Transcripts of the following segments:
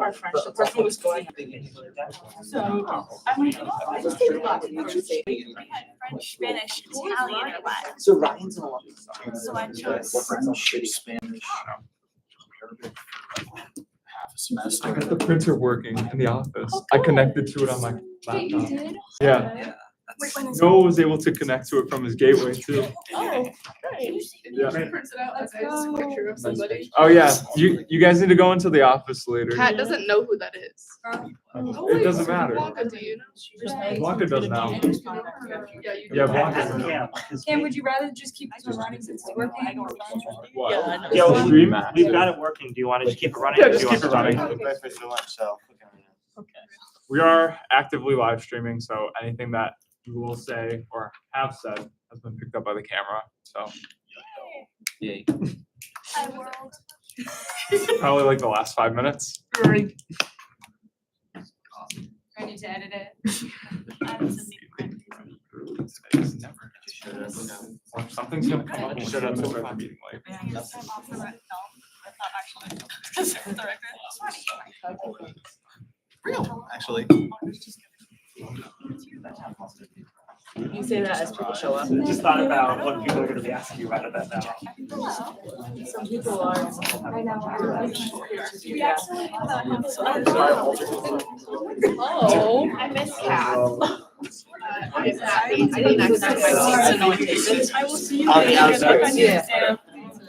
our French, the person who was going. So I'm like, oh, I just take Latin. French, Spanish, Italian, or Latin. So Ryan's in a lot of So I chose. Spanish. Arabic. Half a semester. I got the printer working in the office. I connected to it on my laptop. Yeah. Noah was able to connect to it from his gateway too. Oh, great. Yeah. Prints it out as a nice picture of somebody. Oh yeah, you guys need to go into the office later. Kat doesn't know who that is. It doesn't matter. Blanca, do you know? Blanca does now. Yeah, you do. Yeah, Blanca. Cam, would you rather just keep this one running since it's working? What? Yeah, Stream? we've got it working. Do you want to just keep it running? Yeah, or just do you keep want it to running. start it? Official lunch, so. We are actively live streaming, so anything that you will say or have said has been picked up by the camera. So Yay. Hi, world. probably like the last 5 minutes. I need to edit it. Or something's gonna come up and shut up and start the meeting late. Real, actually. You say that as people show up. Just thought about what people are gonna be asking you right about that. Some people are. I know. Yeah. Oh, I miss Kat. I didn't accept my seats. I will see you On the later. outside. Yeah.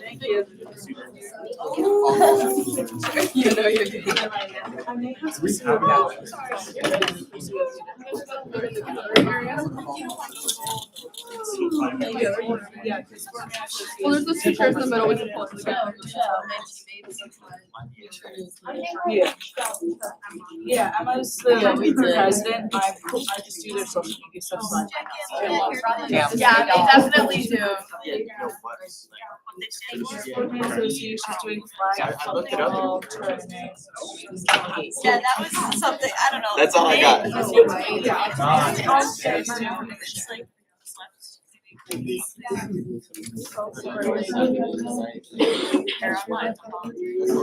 Thank you. You know you're good. Well, there's those two chairs in the middle, we can pull it together. Yeah. Yeah, Emma's the president. I just do their social media stuff. So Yeah, they definitely do. Association doing flag. I looked it up. Yeah, that was something, I don't know. That's all I got. It's like,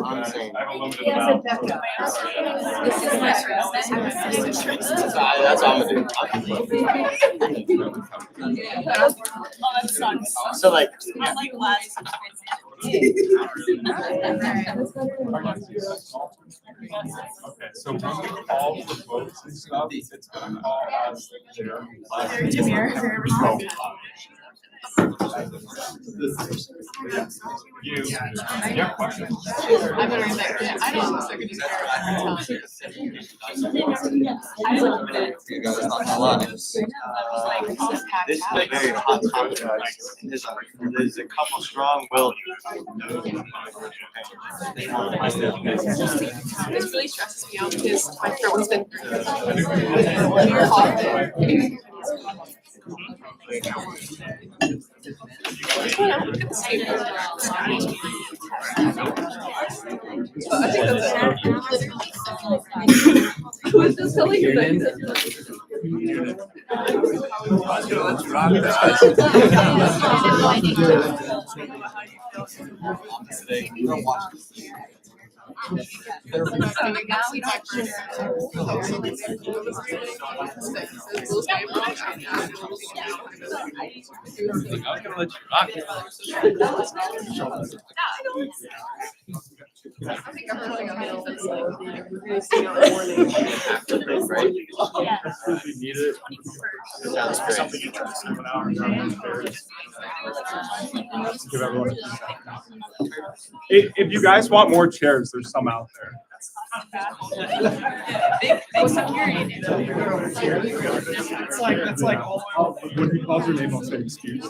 I'm saying. I have a limited amount. That's all I'm gonna do. oh, that sucks. So like, I'm like last. Okay, so when we call for votes and stuff, it's gonna call us You have questions? I'm gonna read that. I don't know. you guys not gonna lie. This is a very hot topic. There's a couple strong will. This really stresses me out because my throat has been. Who is this telling you that? I'm gonna let you rock it. Right? If we need it. Sounds great. Something interesting for an hour. Give everyone. If you guys want more chairs, there's some out there. Big security. It's like when he calls your name, I'll say excuse.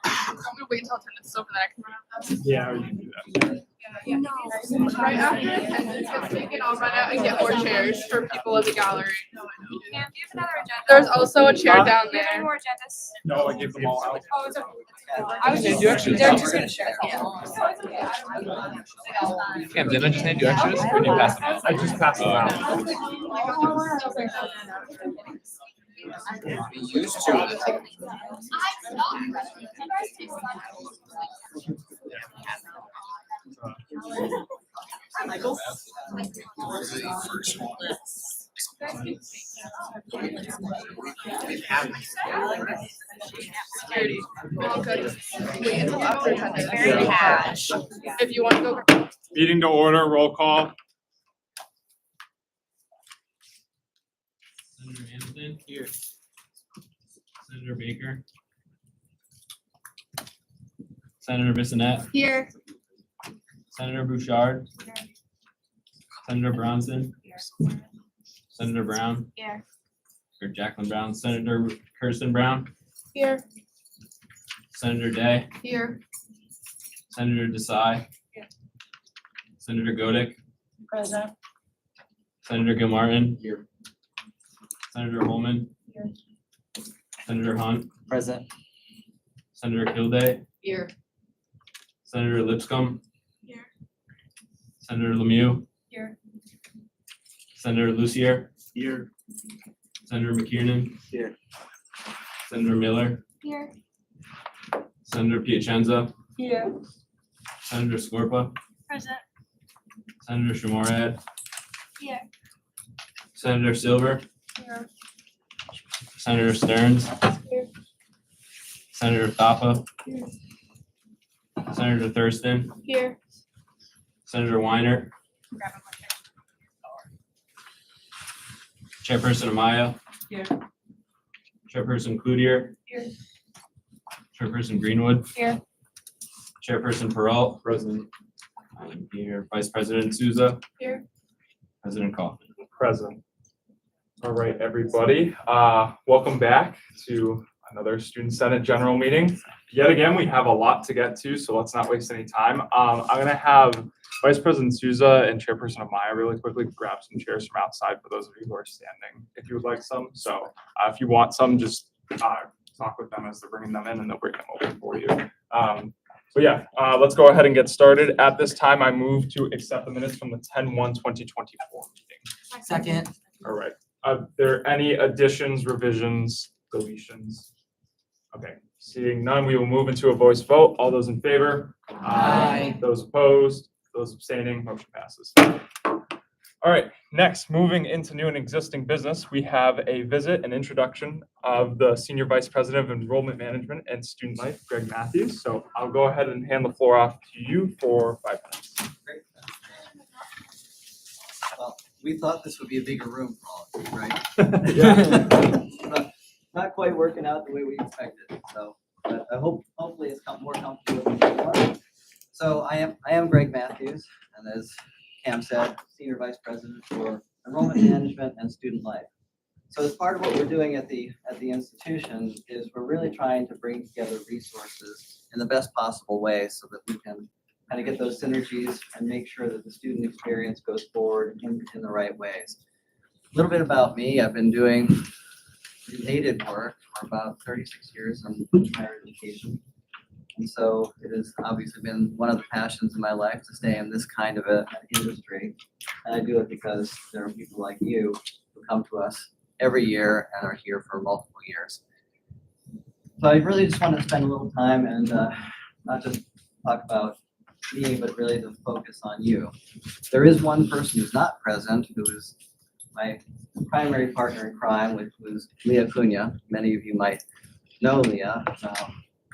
I'm gonna wait until 10 minutes over that I can run out. Yeah, you can do that. Right after attendance gets taken, I'll run out and get more chairs for people in the gallery. Cam, do you have another agenda? There's also a chair down Do you have any there. more agendas? No, I gave them all out. Oh, it's okay. I was just, Do extras. they're just gonna share. Cam, didn't I just hand you extras? Or did you pass them out? I just passed them out. We used to. Michael? Security. All good. Wait until after attendance. Very cash. If you want to go. Meeting to order, roll call. Senator Anderson. Here. Senator Baker. Senator Bissonnette. Here. Senator Bouchard. Senator Brownson. Senator Brown. Here. Or Jacqueline Brown. Senator Kirsten Brown. Here. Senator Day. Here. Senator Desai. Senator Godek. Present. Senator Gilmartin. Here. Senator Holman. Here. Senator Hunt. Present. Senator Kilday. Here. Senator Lipscomb. Here. Senator Lemieux. Here. Senator Lucier. Here. Senator McKiernan. Here. Senator Miller. Here. Senator Piacenza. Here. Senator Scorpa. Present. Senator Shamorad. Here. Senator Silver. Here. Senator Stearns. Here. Senator Thapa. Here. Senator Thurston. Here. Senator Weiner. Grab a motion. Chairperson Amaya. Here. Chairperson Cloutier. Here. Chairperson Greenwood. Here. Chairperson Peralt. Present. I'm here. Vice President Souza. Here. President Kaufman. Present. All right, everybody, welcome back to another Student Senate General Meeting. Yet again, we have a lot to get to, so let's not waste any time. I'm gonna have Vice President Souza and Chairperson Amaya really quickly grab some chairs from outside for those of you who are standing, if you would like some. So if you want some, just talk with them as they're bringing them in and they'll bring them over for you. So yeah, let's go ahead and get started. At this time, I move to accept the minutes from the 10/1/2024 meeting. Second. All right. Are there any additions, revisions, deletions? Okay, seeing none, we will move into a voice vote. All those in favor? Aye. Those opposed? Those abstaining? Motion passes. All right, next, moving into new and existing business, we have a visit and introduction of the Senior Vice President of Enrollment Management and Student Life, Greg Matthews. So I'll go ahead and hand the floor off to you for 5 minutes. Great. Well, we thought this would be a bigger room for all of you, right? Yeah. Not quite working out the way we expected, so but I hopefully it's more comfortable than before. So I am Greg Matthews, and as Cam said, Senior Vice President for Enrollment Management and Student Life. So as part of what we're doing at the institution is we're really trying to bring together resources in the best possible way so that we can kind of get those synergies and make sure that the student experience goes forward in the right ways. A little bit about me, I've been doing related work for about 36 years in higher education. And so it has obviously been one of the passions in my life to stay in this kind of an industry. And I do it because there are people like you who come to us every year and are here for multiple years. So I really just want to spend a little time and not just talk about me, but really to focus on you. There is one person who's not present, who is my primary partner in crime, which was Leah Cunha. Many of you might know Leah.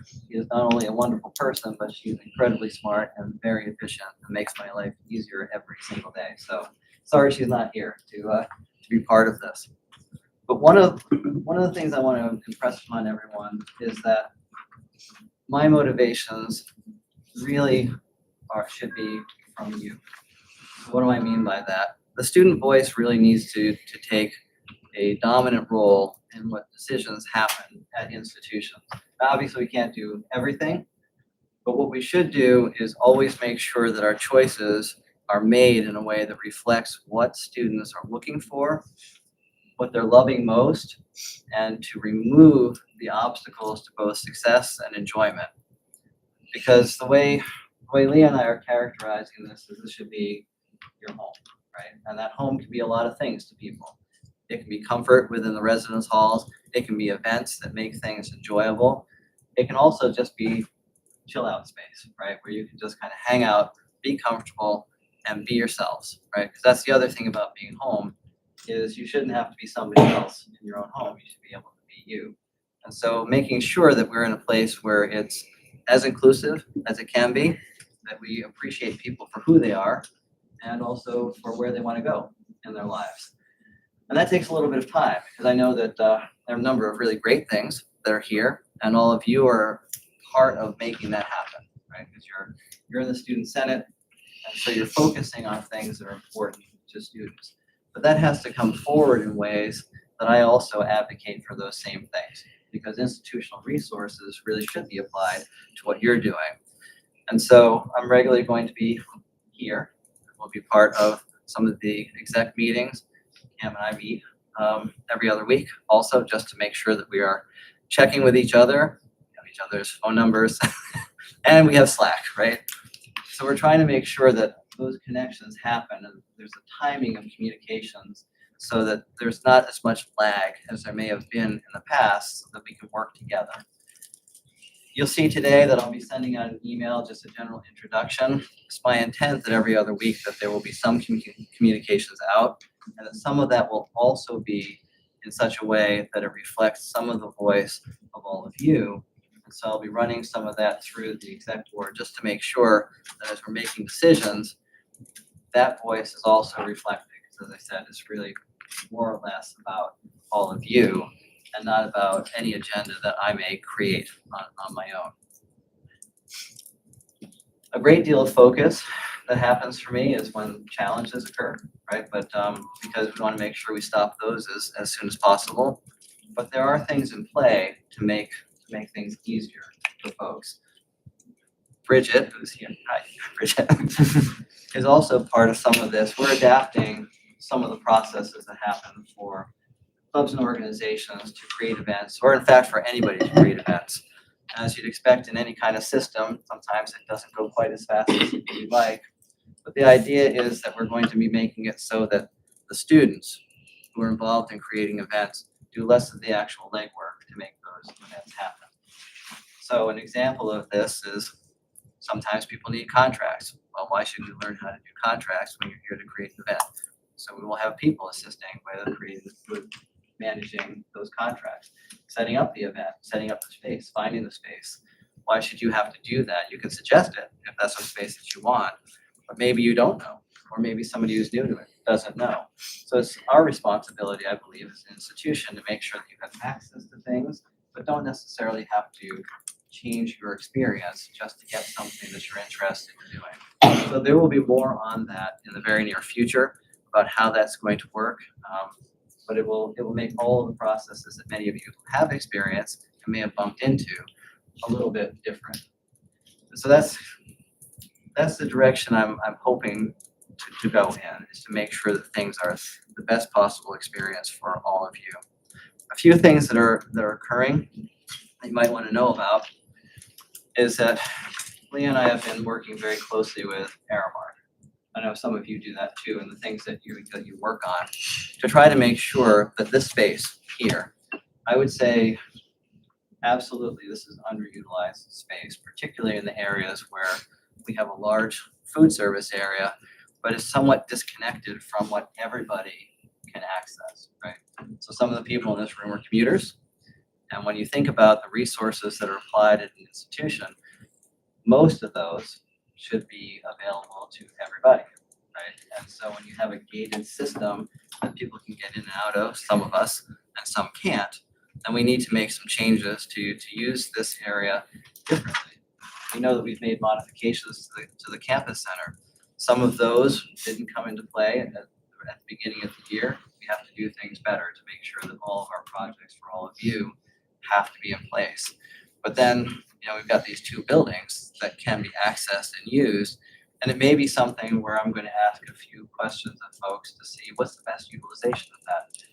She is not only a wonderful person, but she's incredibly smart and very efficient and makes my life easier every single day. So sorry she's not here to be part of this. But one of the things I want to impress upon everyone is that my motivations really should be from you. What do I mean by that? The student voice really needs to take a dominant role in what decisions happen at institutions. Obviously, we can't do everything, but what we should do is always make sure that our choices are made in a way that reflects what students are looking for, what they're loving most, and to remove the obstacles to both success and enjoyment. Because the way Leah and I are characterizing this is this should be your home, right? And that home can be a lot of things to people. It can be comfort within the residence halls. It can be events that make things enjoyable. It can also just be chill out space, right? Where you can just kind of hang out, be comfortable, and be yourselves, right? Because that's the other thing about being home is you shouldn't have to be somebody else in your own home. You should be able to be you. And so making sure that we're in a place where it's as inclusive as it can be, that we appreciate people for who they are and also for where they want to go in their lives. And that takes a little bit of time because I know that there are a number of really great things that are here and all of you are part of making that happen, right? Because you're in the student senate and so you're focusing on things that are important to students. But that has to come forward in ways that I also advocate for those same things because institutional resources really should be applied to what you're doing. And so I'm regularly going to be here. We'll be part of some of the exec meetings. Cam and I meet every other week also just to make sure that we are checking with each other, we have each other's phone numbers, and we have Slack, right? So we're trying to make sure that those connections happen and there's a timing of communications so that there's not as much lag as there may have been in the past so that we can work together. You'll see today that I'll be sending out an email, just a general introduction. It's my intent that every other week that there will be some communications out and that some of that will also be in such a way that it reflects some of the voice of all of you. And so I'll be running some of that through the exec board just to make sure that as we're making decisions, that voice is also reflected. Because as I said, it's really more or less about all of you and not about any agenda that I may create on my own. A great deal of focus that happens for me is when challenges occur, right? But because we want to make sure we stop those as soon as possible. But there are things in play to make things easier for folks. Bridget, who's here, hi, Bridget, is also part of some of this. We're adapting some of the processes that happen for clubs and organizations to create events, or in fact for anybody to create events. As you'd expect in any kind of system, sometimes it doesn't go quite as fast as you'd like. But the idea is that we're going to be making it so that the students who are involved in creating events do less of the actual legwork to make those events happen. So an example of this is sometimes people need contracts. Well, why should you learn how to do contracts when you're here to create an event? So we will have people assisting with creating, with managing those contracts, setting up the event, setting up the space, finding the space. Why should you have to do that? You can suggest it if that's a space that you want, but maybe you don't know, or maybe somebody who's new to it doesn't know. So it's our responsibility, I believe, as an institution to make sure that you have access to things, but don't necessarily have to change your experience just to get something that you're interested in doing. So there will be more on that in the very near future about how that's going to work. But it will make all of the processes that many of you have experienced and may have bumped into a little bit different. So that's the direction I'm hoping to go in, is to make sure that things are the best possible experience for all of you. A few things that are occurring that you might want to know about is that Leah and I have been working very closely with Aramark. I know some of you do that too, and the things that you work on to try to make sure that this space here, I would say absolutely this is underutilized space, particularly in the areas where we have a large food service area, but it's somewhat disconnected from what everybody can access, right? So some of the people in this room are commuters, and when you think about the resources that are applied at an institution, most of those should be available to everybody, right? And so when you have a gated system that people can get in and out of, some of us, and some can't, then we need to make some changes to use this area differently. We know that we've made modifications to the campus center. Some of those didn't come into play at the beginning of the year. We have to do things better to make sure that all of our projects for all of you have to be in place. But then, we've got these two buildings that can be accessed and used, and it may be something where I'm going to ask a few questions of folks to see what's the best utilization of that.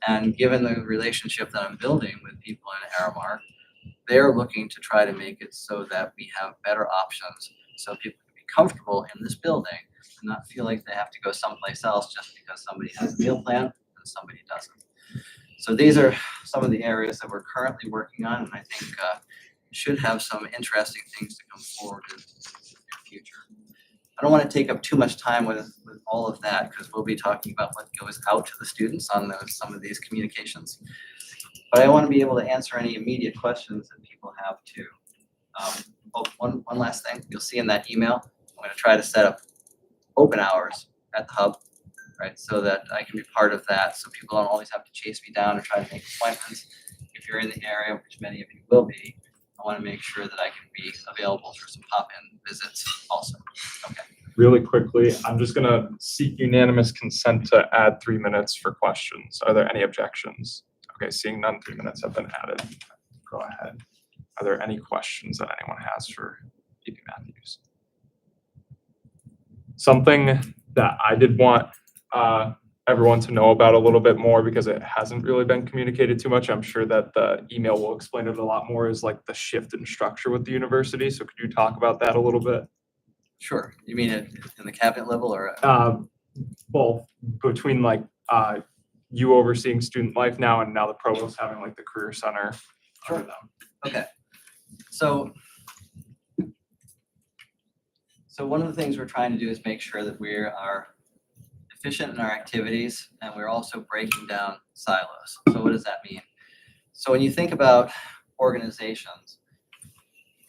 And given the relationship that I'm building with people in Aramark, they're looking to try to make it so that we have better options so people can be comfortable in this building and not feel like they have to go someplace else just because somebody has a meal plan and somebody doesn't. So these are some of the areas that we're currently working on, and I think should have some interesting things to come forward in the future. I don't want to take up too much time with all of that because we'll be talking about what goes out to the students on some of these communications. But I want to be able to answer any immediate questions that people have too. One last thing, you'll see in that email, I'm going to try to set up open hours at the hub, right? So that I can be part of that, so people don't always have to chase me down or try to make appointments. If you're in the area, which many of you will be, I want to make sure that I can be available for some pop-in visits also. Okay. Really quickly, I'm just gonna seek unanimous consent to add 3 minutes for questions. Are there any objections? Okay, seeing none, 3 minutes have been added. Go ahead. Are there any questions that anyone has for VP Matthews? Something that I did want everyone to know about a little bit more because it hasn't really been communicated too much. I'm sure that the email will explain it a lot more, is like the shift in structure with the university. So could you talk about that a little bit? Sure. You mean it in the cabinet level or? Both between like you overseeing student life now and now the provost having like the career center under them. Okay. So one of the things we're trying to do is make sure that we are efficient in our activities and we're also breaking down silos. So what does that mean? So when you think about organizations,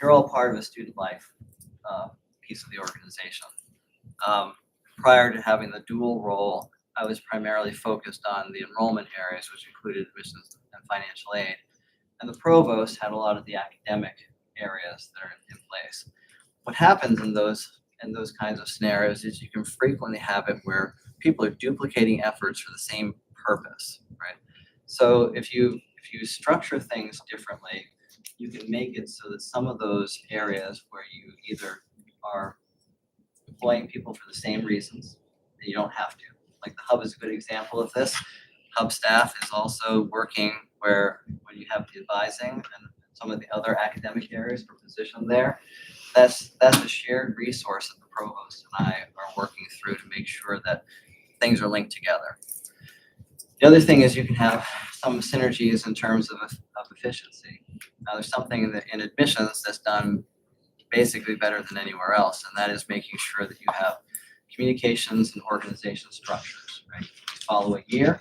you're all part of a student life piece of the organization. Prior to having the dual role, I was primarily focused on the enrollment areas, which included admissions and financial aid. And the provost had a lot of the academic areas that are in place. What happens in those kinds of scenarios is you can frequently have it where people are duplicating efforts for the same purpose, right? So if you structure things differently, you can make it so that some of those areas where you either are employing people for the same reasons, and you don't have to. Like the hub is a good example of this. Hub staff is also working where when you have the advising and some of the other academic areas for position there, that's a shared resource that the provost and I are working through to make sure that things are linked together. The other thing is you can have some synergies in terms of efficiency. Now there's something in admissions that's done basically better than anywhere else, and that is making sure that you have communications and organization structures, right? You follow a year,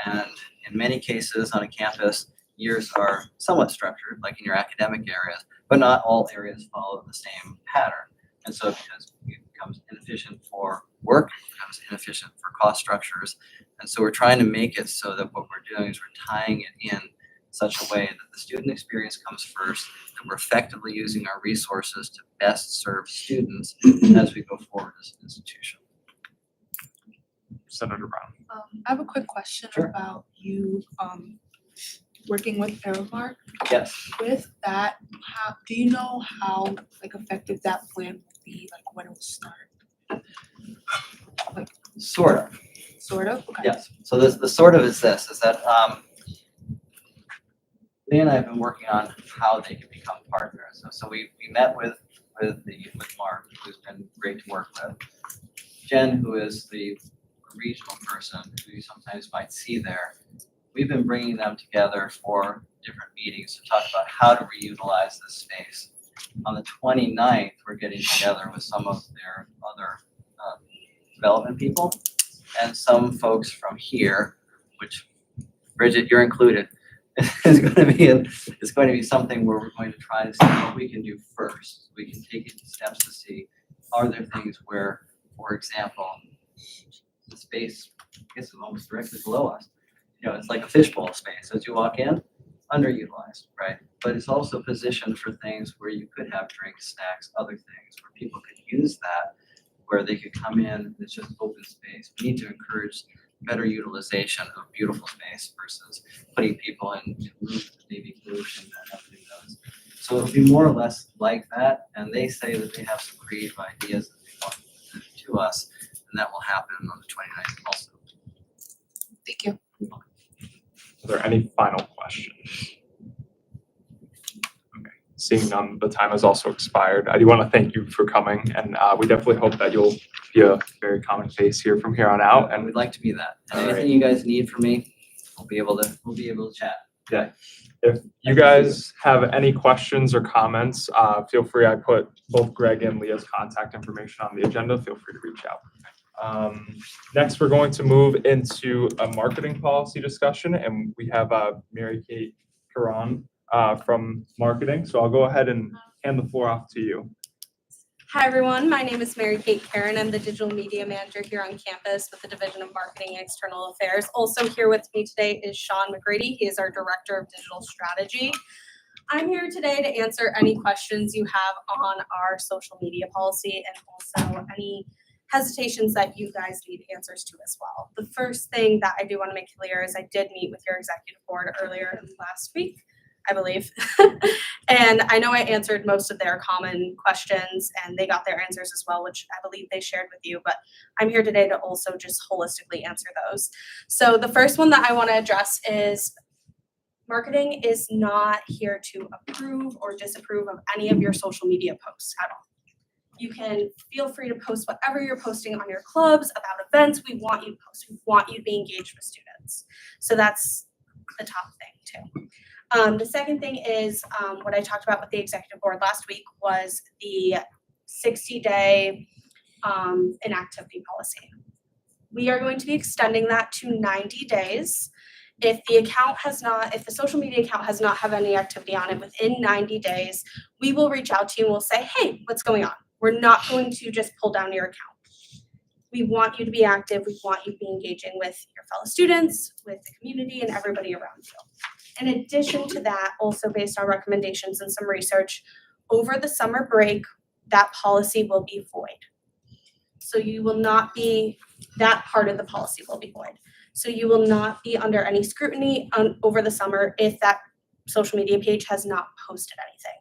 and in many cases on a campus, years are somewhat structured, like in your academic areas, but not all areas follow the same pattern. And so because it becomes inefficient for work, it becomes inefficient for cost structures. And so we're trying to make it so that what we're doing is we're tying it in such a way that the student experience comes first, that we're effectively using our resources to best serve students as we go forward as an institution. Senator Brown. I have a quick question Sure. about you working with Aramark. Yes, With that, how do you know how effective that plan will be, when it will start? sort of. Sort of? Okay. Yes. So the sort of is this, is that Leah and I have been working on how they can become partners. So we met with Mark, who's been great to work with. Jen, who is the regional person who you sometimes might see there. We've been bringing them together for different meetings to talk about how to reutilize this space. On the 29th, we're getting together with some of their other development people and some folks from here, which Bridget, you're included, is going to be something where we're going to try to see what we can do first. We can take it in steps to see, are there things where, for example, the space, I guess it's almost directly below us. It's like a fishbowl space. As you walk in, underutilized, right? But it's also positioned for things where you could have drinks, snacks, other things, where people could use that, where they could come in, it's just open space. We need to encourage better utilization of beautiful space versus putting people in rooms that may be pollution and everything those. So it'll be more or less like that, and they say that they have some creative ideas that they want to us, and that will happen on the 29th also. Thank you. Are there any final questions? Okay, seeing none, the time has also expired. I do want to thank you for coming, and we definitely hope that you'll be a very common face here from here on out. And And we'd like to be that. And All right. anything you guys need from me, we'll be able to chat. yeah, if you guys have any questions or comments, feel free. I put both Greg and Leah's contact information on the agenda. Feel free to reach out. Next, we're going to move into a marketing policy discussion, and we have Mary Kate Caron from marketing. So I'll go ahead and hand the floor off to you. Hi, everyone. My name is Mary Kate Karen. I'm the digital media manager here on campus with the Division of Marketing and External Affairs. Also here with me today is Sean McGrady. He is our Director of Digital Strategy. I'm here today to answer any questions you have on our social media policy and also any hesitations that you guys need answers to as well. The first thing that I do want to make clear is I did meet with your executive board earlier last week, I believe. And I know I answered most of their common questions and they got their answers as well, which I believe they shared with you, but I'm here today to also just holistically answer those. So the first one that I want to address is marketing is not here to approve or disapprove of any of your social media posts at all. You can feel free to post whatever you're posting on your clubs, about events. We want you to post. We want you to be engaged with students. So that's the top thing too. The second thing is what I talked about with the executive board last week was the 60-day inactivity policy. We are going to be extending that to 90 days. If the social media account has not had any activity on it within 90 days, we will reach out to you and we'll say, hey, what's going on? We're not going to just pull down your account. We want you to be active. We want you to be engaging with your fellow students, with the community, and everybody around you. In addition to that, also based on recommendations and some research, over the summer break, that policy will be void. So you will not be, that part of the policy will be void. So you will not be under any scrutiny over the summer if that social media page has not posted anything.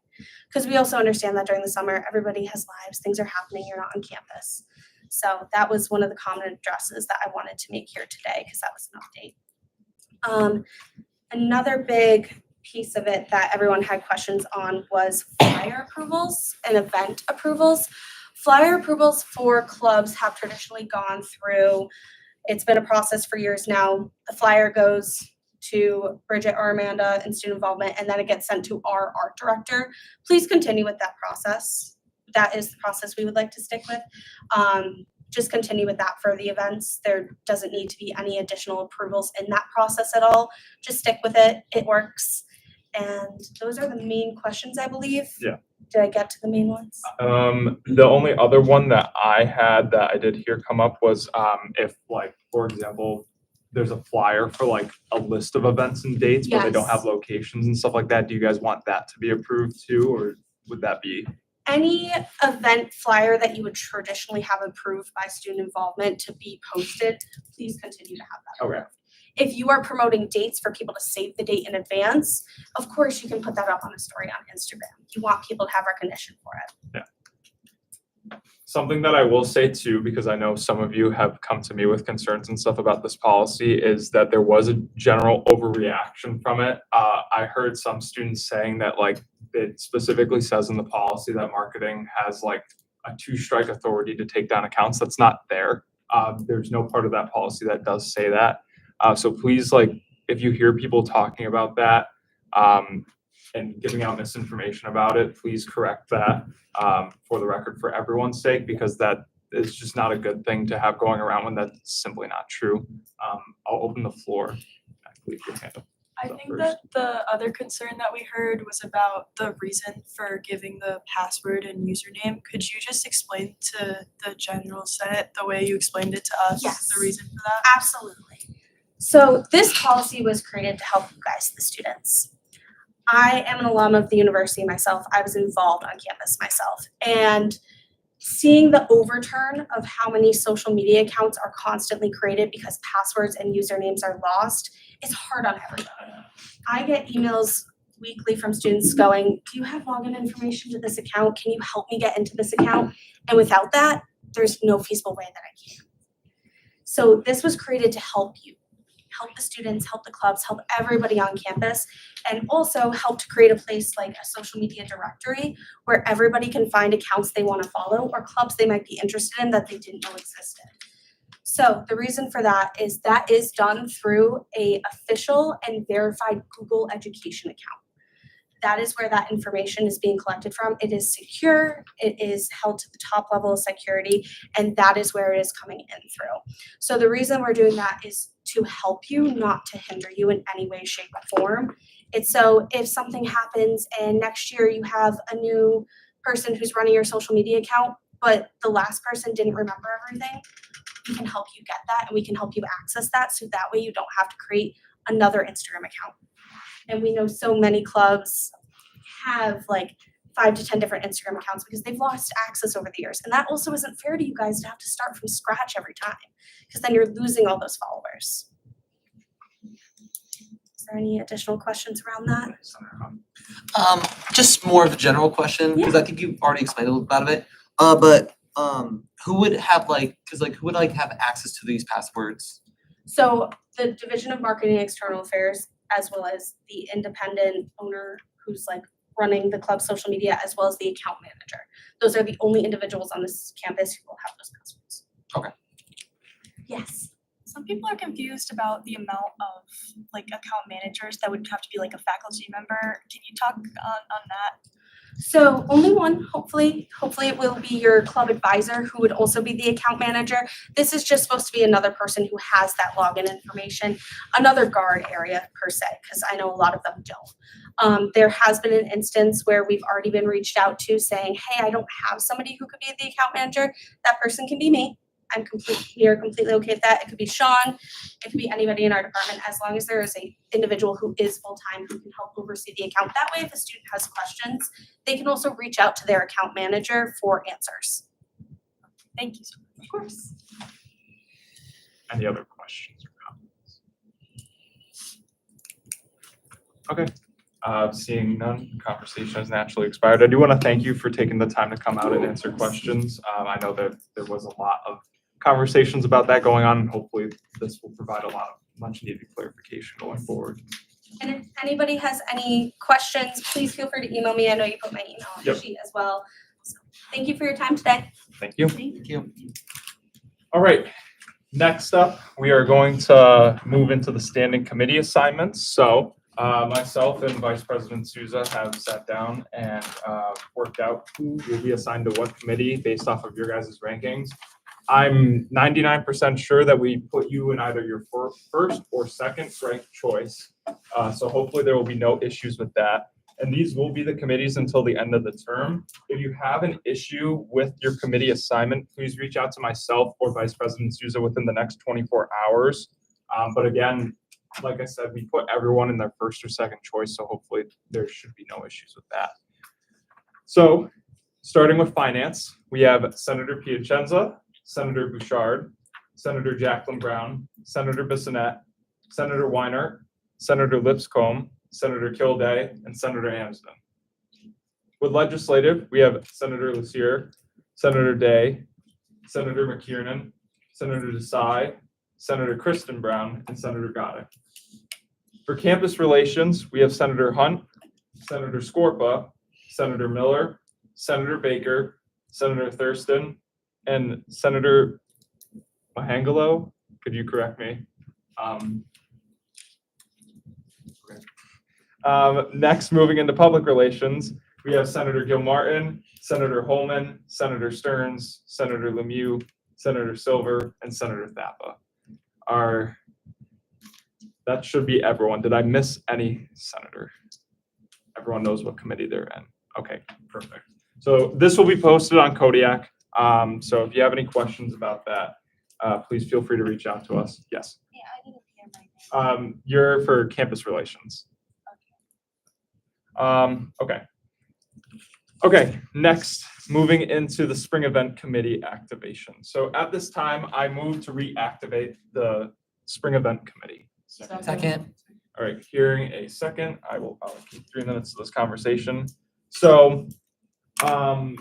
Because we also understand that during the summer, everybody has lives, things are happening, you're not on campus. So that was one of the common addresses that I wanted to make here today because that was an update. Another big piece of it that everyone had questions on was flyer approvals and event approvals. Flyer approvals for clubs have traditionally gone through, it's been a process for years now. The flyer goes to Bridget or Amanda in student involvement, and then it gets sent to our art director. Please continue with that process. That is the process we would like to stick with. Just continue with that for the events. There doesn't need to be any additional approvals in that process at all. Just stick with it. It works. And those are the main questions, I believe. Yeah. Did I get to the main ones? The only other one that I had that I did hear come up was if, like, for example, there's a flyer for like a list of events and dates, but they don't have Yes. locations and stuff like that. Do you guys want that to be approved too, or would that be? Any event flyer that you would traditionally have approved by student involvement to be posted, please continue to have that. Okay. approved. If you are promoting dates for people to save the date in advance, of course you can put that up on a story on Instagram. You want people to have recognition for it. Something that I will say too, because I know some of you have come to me with concerns and stuff about this policy, is that there was a general overreaction from it. I heard some students saying that like it specifically says in the policy that marketing has like a 2-strike authority to take down accounts. That's not there. There's no part of that policy that does say that. So please, like, if you hear people talking about that and giving out misinformation about it, please correct that for the record, for everyone's sake, because that is just not a good thing to have going around when that's simply not true. I'll open the floor. I believe your hand up. I think that the other concern that we heard was about the reason for giving the password and username. Could you just explain to the General Senate the way you explained it to us, Yes. the reason for that? Absolutely. So this policy was created to help you guys, the students. I am an alum of the university myself. I was involved on campus myself. And seeing the overturn of how many social media accounts are constantly created because passwords and usernames are lost is hard on everybody. I get emails weekly from students going, do you have login information to this account? Can you help me get into this account? And without that, there's no feasible way that I can. So this was created to help you. Help the students, help the clubs, help everybody on campus, and also help to create a place like a social media directory where everybody can find accounts they want to follow or clubs they might be interested in that they didn't know existed. So the reason for that is done through a official and verified Google education account. That is where that information is being collected from. It is secure, it is held to the top level of security, and that is where it is coming in through. So the reason we're doing that is to help you, not to hinder you in any way, shape, or form. It's so if something happens and next year you have a new person who's running your social media account, but the last person didn't remember everything, we can help you get that and we can help you access that so that way you don't have to create another Instagram account. And we know so many clubs have like 5 to 10 different Instagram accounts because they've lost access over the years. And that also isn't fair to you guys to have to start from scratch every time because then you're losing all those followers. Is there any additional questions around that? Just more of a general question, because I think you've already explained a little bit of it. But who would have who would have access to these passwords? So the Division of Marketing and External Affairs, as well as the independent owner who's like running the club social media, as well as the account manager. Those are the only individuals on this campus who will have those passwords. Okay. Yes. Some people are confused about the amount of like account managers that would have to be like a faculty member. Can you talk on that? So only one, hopefully it will be your club advisor who would also be the account manager. This is just supposed to be another person who has that login information, another guard area per se, because I know a lot of them don't. There has been an instance where we've already been reached out to saying, hey, I don't have somebody who could be the account manager. That person can be me. We are completely okay with that. It could be Sean, it could be anybody in our department, as long as there is a individual who is full-time who can help oversee the account. That way, if a student has questions, they can also reach out to their account manager for answers. Thank you so much. Of course. Any other questions or comments? Okay, seeing none, conversation has naturally expired. I do want to thank you for taking the time to come out and answer questions. I know that there was a lot of conversations about that going on, and hopefully this will provide a lot of much needed clarification going forward. And if anybody has any questions, please feel free to email me. I know you put my email on the Yep. sheet as well. So thank you for your time today. Thank you. Thank you. All right, next up, we are going to move into the standing committee assignments. So myself and Vice President Souza have sat down and worked out who will be assigned to what committee based off of your guys' rankings. I'm 99% sure that we put you in either your first or second ranked choice. So hopefully there will be no issues with that. And these will be the committees until the end of the term. If you have an issue with your committee assignment, please reach out to myself or Vice President Souza within the next 24 hours. But again, like I said, we put everyone in their first or second choice, so hopefully there should be no issues with that. So starting with finance, we have Senator Piacenza, Senator Bouchard, Senator Jacqueline Brown, Senator Bissonnette, Senator Weiner, Senator Lipscomb, Senator Kilday, and Senator Amsden. With legislative, we have Senator Lucier, Senator Day, Senator McKiernan, Senator Desai, Senator Kristen Brown, and Senator Goddick. For campus relations, we have Senator Hunt, Senator Scorpa, Senator Miller, Senator Baker, Senator Thurston, and Senator Mahangalo. Could you correct me? Next, moving into public relations, we have Senator Gilmartin, Senator Holman, Senator Stearns, Senator Lemieux, Senator Silver, and Senator Thapa. That should be everyone. Did I miss any senator? Everyone knows what committee they're in. Okay, perfect. So this will be posted on Kodiak. So if you have any questions about that, please feel free to reach out to us. Yes. Yeah, I didn't hear my name. You're for campus relations. Okay. Okay, next, moving into the spring event committee activation. So at this time, I move to reactivate the spring event committee. Second. All right, hearing a second, I will allocate 3 minutes to this conversation. So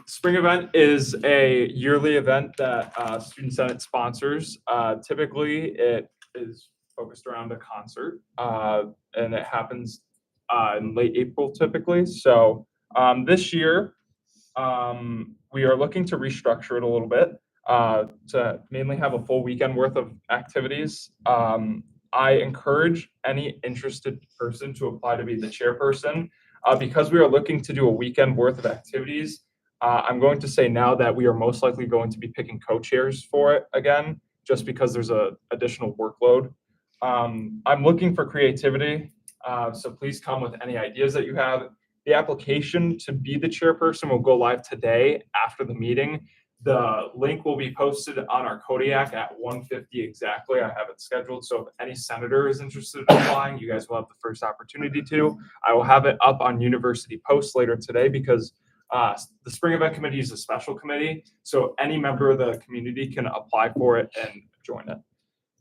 spring event is a yearly event that Student Senate sponsors. Typically, it is focused around a concert, and it happens in late April typically. So this year, we are looking to restructure it a little bit. to mainly have a full weekend worth of activities. I encourage any interested person to apply to be the chairperson. Because we are looking to do a weekend worth of activities, I'm going to say now that we are most likely going to be picking co-chairs for it again, just because there's a additional workload. I'm looking for creativity, so please come with any ideas that you have. The application to be the chairperson will go live today after the meeting. The link will be posted on our Kodiak at 1:50 exactly. I have it scheduled, so if any senator is interested in applying, you guys will have the first opportunity to. I will have it up on University Post later today because the Spring Event Committee is a special committee, so any member of the community can apply for it and join it.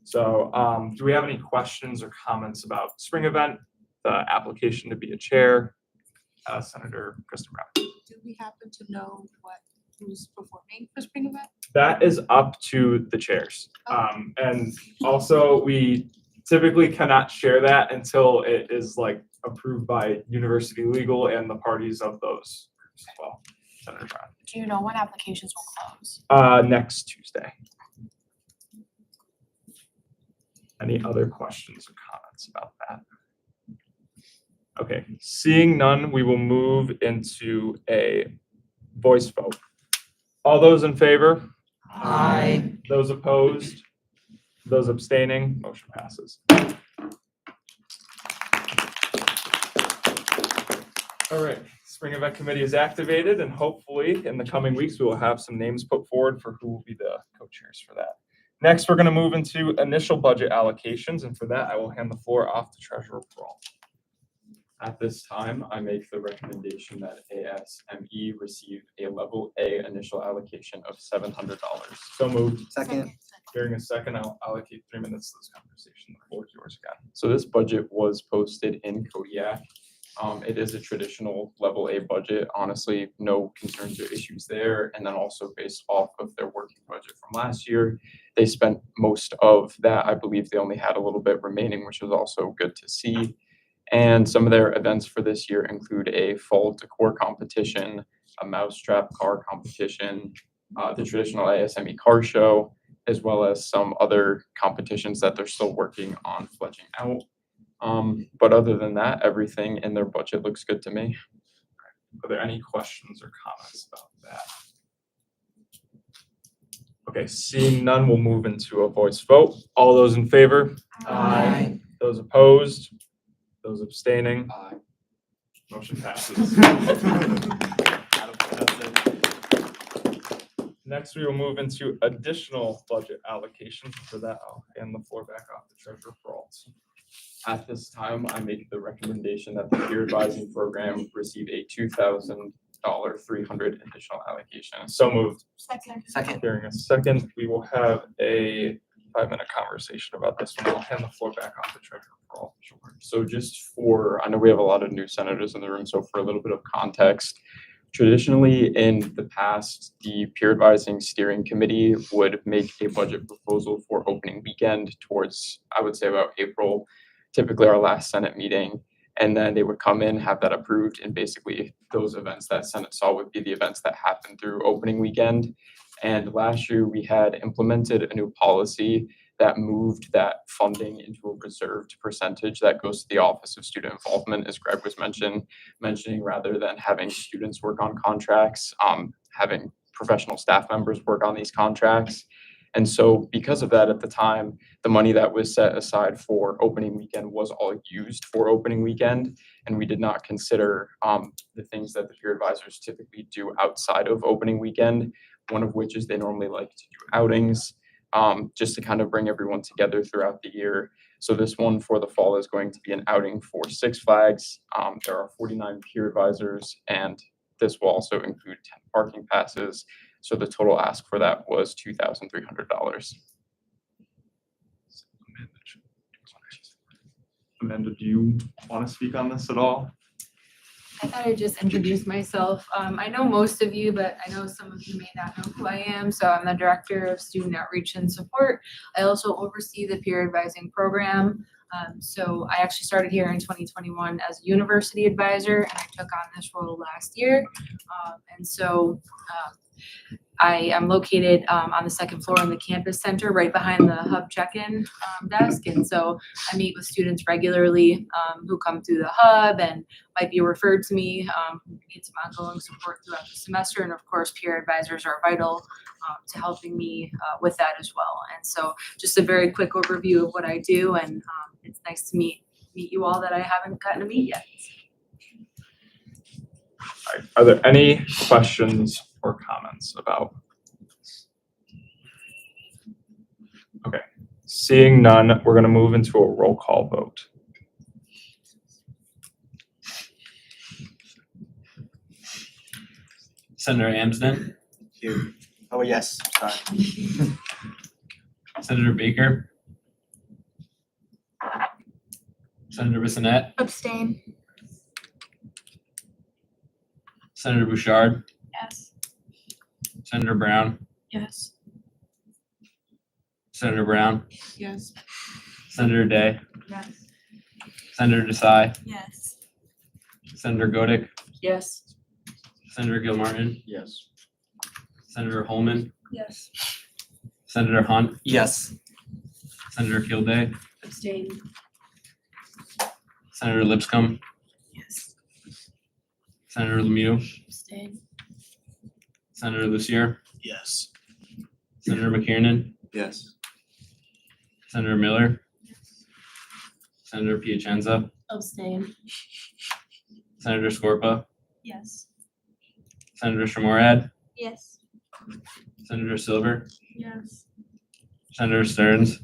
So do we have any questions or comments about Spring Event, the application to be a chair? Senator Kristen Brown. Do we happen to know who's performing for Spring Event? That is up to the chairs. And also we typically cannot share that until it is like approved by University Legal and the parties of those groups as well. Senator Brown. Do you know when applications will close? Next Tuesday. Any other questions or comments about that? Okay, seeing none, we will move into a voice vote. All those in favor? Aye. Those opposed? Those abstaining? Motion passes. All right, Spring Event Committee is activated, and hopefully in the coming weeks, we will have some names put forward for who will be the co-chairs for that. Next, we're going to move into initial budget allocations, and for that, I will hand the floor off to Treasurer Peralta. At this time, I make the recommendation that ASME receive a level A initial allocation of $700. So moved. Second. During a second, I'll allocate 3 minutes to this conversation. The floor is yours again. So this budget was posted in Kodiak. It is a traditional level A budget. Honestly, no concerns or issues there. And then also based off of their working budget from last year, they spent most of that. I believe they only had a little bit remaining, which was also good to see. And some of their events for this year include a fall decor competition, a mousetrap car competition, the traditional ASME car show, as well as some other competitions that they're still working on fledging out. But other than that, everything in their budget looks good to me. Are there any questions or comments about that? Okay, seeing none, we'll move into a voice vote. All those in favor? Aye. Those opposed? Those abstaining? Aye. Motion passes. Next, we will move into additional budget allocations. For that, I'll hand the floor back off to Treasurer Peralta. At this time, I make the recommendation that the peer advising program receive a $2,000 300 additional allocation. So moved. Second. During a second, we will have a 5-minute conversation about this one. I'll hand the floor back off to Treasurer Peralta. Sure. So just for, I know we have a lot of new senators in the room, so for a little bit of context, traditionally in the past, the peer advising steering committee would make a budget proposal for opening weekend towards, I would say about April, typically our last Senate meeting. And then they would come in, have that approved, and basically those events that Senate saw would be the events that happened through opening weekend. And last year we had implemented a new policy that moved that funding into a reserved percentage that goes to the Office of Student Involvement, as Greg was mentioning, rather than having students work on contracts, having professional staff members work on these contracts. And so because of that, at the time, the money that was set aside for opening weekend was all used for opening weekend. And we did not consider the things that the peer advisors typically do outside of opening weekend, one of which is they normally like to do outings, just to kind of bring everyone together throughout the year. So this one for the fall is going to be an outing for Six Flags. There are 49 peer advisors, and this will also include 10 parking passes. So the total ask for that was $2,300. Amanda, do you want to speak on this at all? I thought I'd just introduce myself. I know most of you, but I know some of you may not know who I am. So I'm the Director of Student Outreach and Support. I also oversee the peer advising program. So I actually started here in 2021 as a university advisor, and I took on this role last year. And so I am located on the second floor in the campus center, right behind the hub check-in desk. And so I meet with students regularly who come through the hub and might be referred to me, who get some ongoing support throughout the semester. And of course, peer advisors are vital to helping me with that as well. And so just a very quick overview of what I do, and it's nice to meet you all that I haven't gotten to meet yet. All right, are there any questions or comments about this? Okay, seeing none, we're gonna move into a roll call vote. Senator Amsden, Here. Oh, yes, sorry. Senator Baker, Senator Bissonnette, Abstain. Senator Bouchard, Yes. Senator Brown, Yes. Senator Brown, Yes. Senator Day, Yes. Senator Desai, Yes. Senator Godek, Yes. Senator Gilmartin, Yes. Senator Holman, Yes. Senator Hunt, Yes. Senator Kilday, Abstain. Senator Lipscomb, Yes. Senator Lemieux, Abstain. Senator Lucier, Yes. Senator McKiernan, Yes. Senator Miller, Senator Piacenza, Abstain. Senator Scorpa, Yes. Senator Shamorad, Yes. Senator Silver, Yes. Senator Stearns,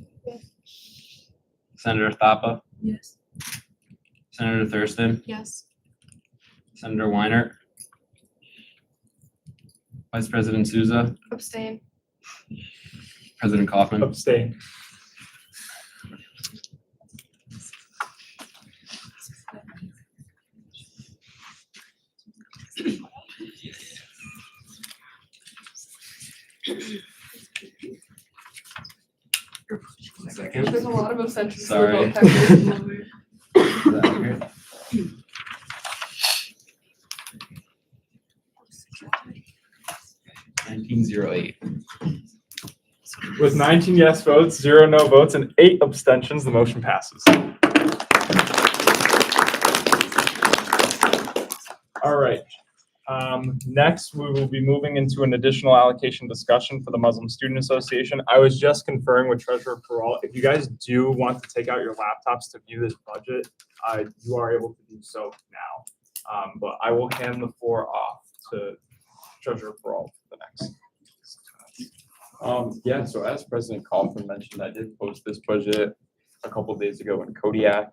Senator Thapa, Yes. Senator Thurston, Yes. Senator Weiner, Vice President Souza, Abstain. President Kaufman. Abstain. Second. There's a lot of abstentions. for Sorry. vote counters. 1908. With 19 yes votes, 0 no votes, and 8 abstentions, the motion passes. All right. Next, we will be moving into an additional allocation discussion for the Muslim Student Association. I was just conferring with Treasurer Peralta. If you guys do want to take out your laptops to view this budget, you are able to do so now. But I will hand the floor off to Treasurer Peralta for the next. Yeah, so as President Kaufman mentioned, I did post this budget a couple days ago in Kodiak.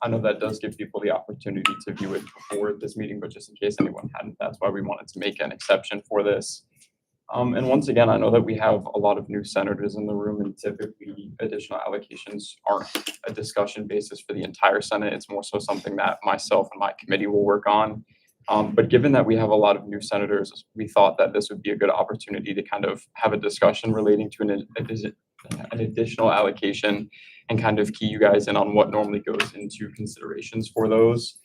I know that does give people the opportunity to view it before this meeting, but just in case anyone hadn't, that's why we wanted to make an exception for this. And once again, I know that we have a lot of new senators in the room, and typically additional allocations aren't a discussion basis for the entire Senate. It's more so something that myself and my committee will work on. But given that we have a lot of new senators, we thought that this would be a good opportunity to kind of have a discussion relating to an additional allocation and kind of key you guys in on what normally goes into considerations for those.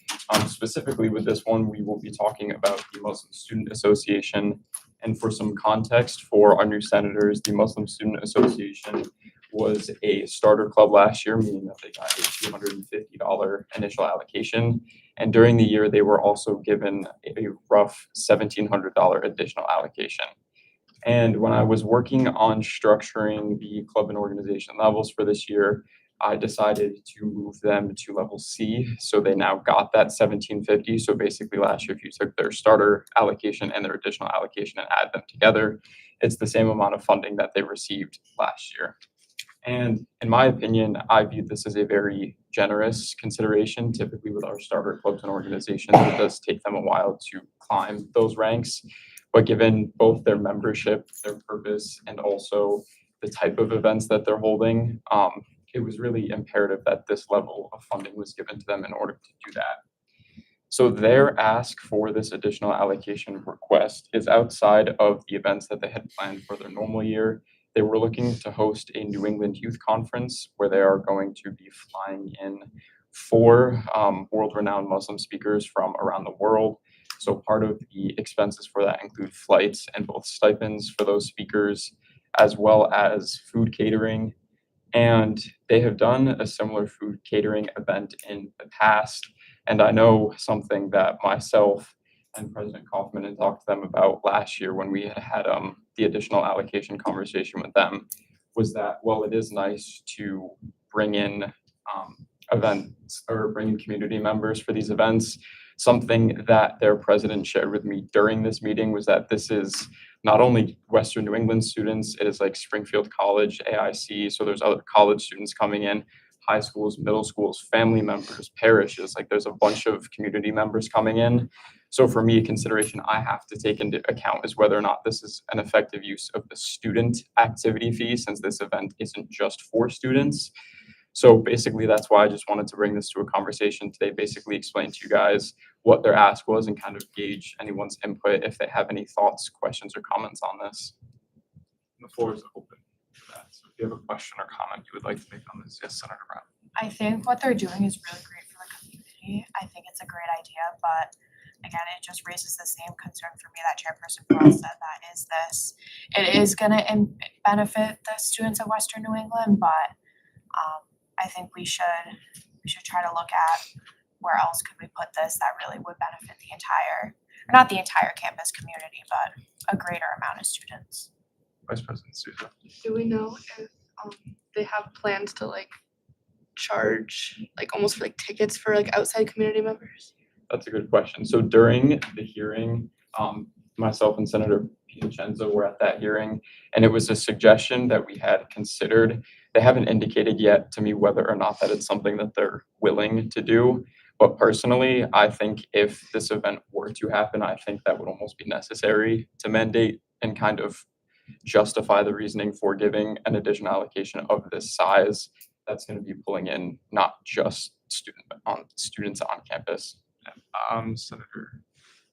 Specifically with this one, we will be talking about the Muslim Student Association. And for some context for our new senators, the Muslim Student Association was a starter club last year, meaning that they got a $250 initial allocation. And during the year, they were also given a rough $1,700 additional allocation. And when I was working on structuring the club and organization levels for this year, I decided to move them to level C. So they now got that $1,750. So basically last year, if you took their starter allocation and their additional allocation and add them together, it's the same amount of funding that they received last year. And in my opinion, I view this as a very generous consideration. Typically with our starter clubs and organizations, it does take them a while to climb those ranks. But given both their membership, their purpose, and also the type of events that they're holding, it was really imperative that this level of funding was given to them in order to do that. So their ask for this additional allocation request is outside of the events that they had planned for their normal year. They were looking to host a New England Youth Conference where they are going to be flying in 4 world-renowned Muslim speakers from around the world. So part of the expenses for that include flights and both stipends for those speakers, as well as food catering. And they have done a similar food catering event in the past. And I know something that myself and President Kaufman had talked to them about last year when we had the additional allocation conversation with them, was that, well, it is nice to bring in events or bring in community members for these events. Something that their president shared with me during this meeting was that this is not only Western New England students, it is like Springfield College, AIC, so there's other college students coming in, high schools, middle schools, family members, parishes, like there's a bunch of community members coming in. So for me, a consideration I have to take into account is whether or not this is an effective use of the student activity fee, since this event isn't just for students. So basically, that's why I just wanted to bring this to a conversation today, basically explain to you guys what their ask was and kind of gauge anyone's input if they have any thoughts, questions, or comments on this. The floor is open for that. So if you have a question or comment you would like to make on this, yes, Senator Brown. I think what they're doing is really great for the community. I think it's a great idea, but again, it just raises the same concern for me that Chairperson Pearl said, that is this. It is gonna benefit the students of Western New England, but I think we should try to look at where else could we put this that really would benefit the entire, or not the entire campus community, but a greater amount of students. Vice President Souza. Do we know if they have plans to like charge like almost for like tickets for like outside community members? That's a good question. So during the hearing, myself and Senator Piacenza were at that hearing, and it was a suggestion that we had considered. They haven't indicated yet to me whether or not that it's something that they're willing to do. But personally, I think if this event were to happen, I think that would almost be necessary to mandate and kind of justify the reasoning for giving an additional allocation of this size. That's going to be pulling in not just students on campus. Senator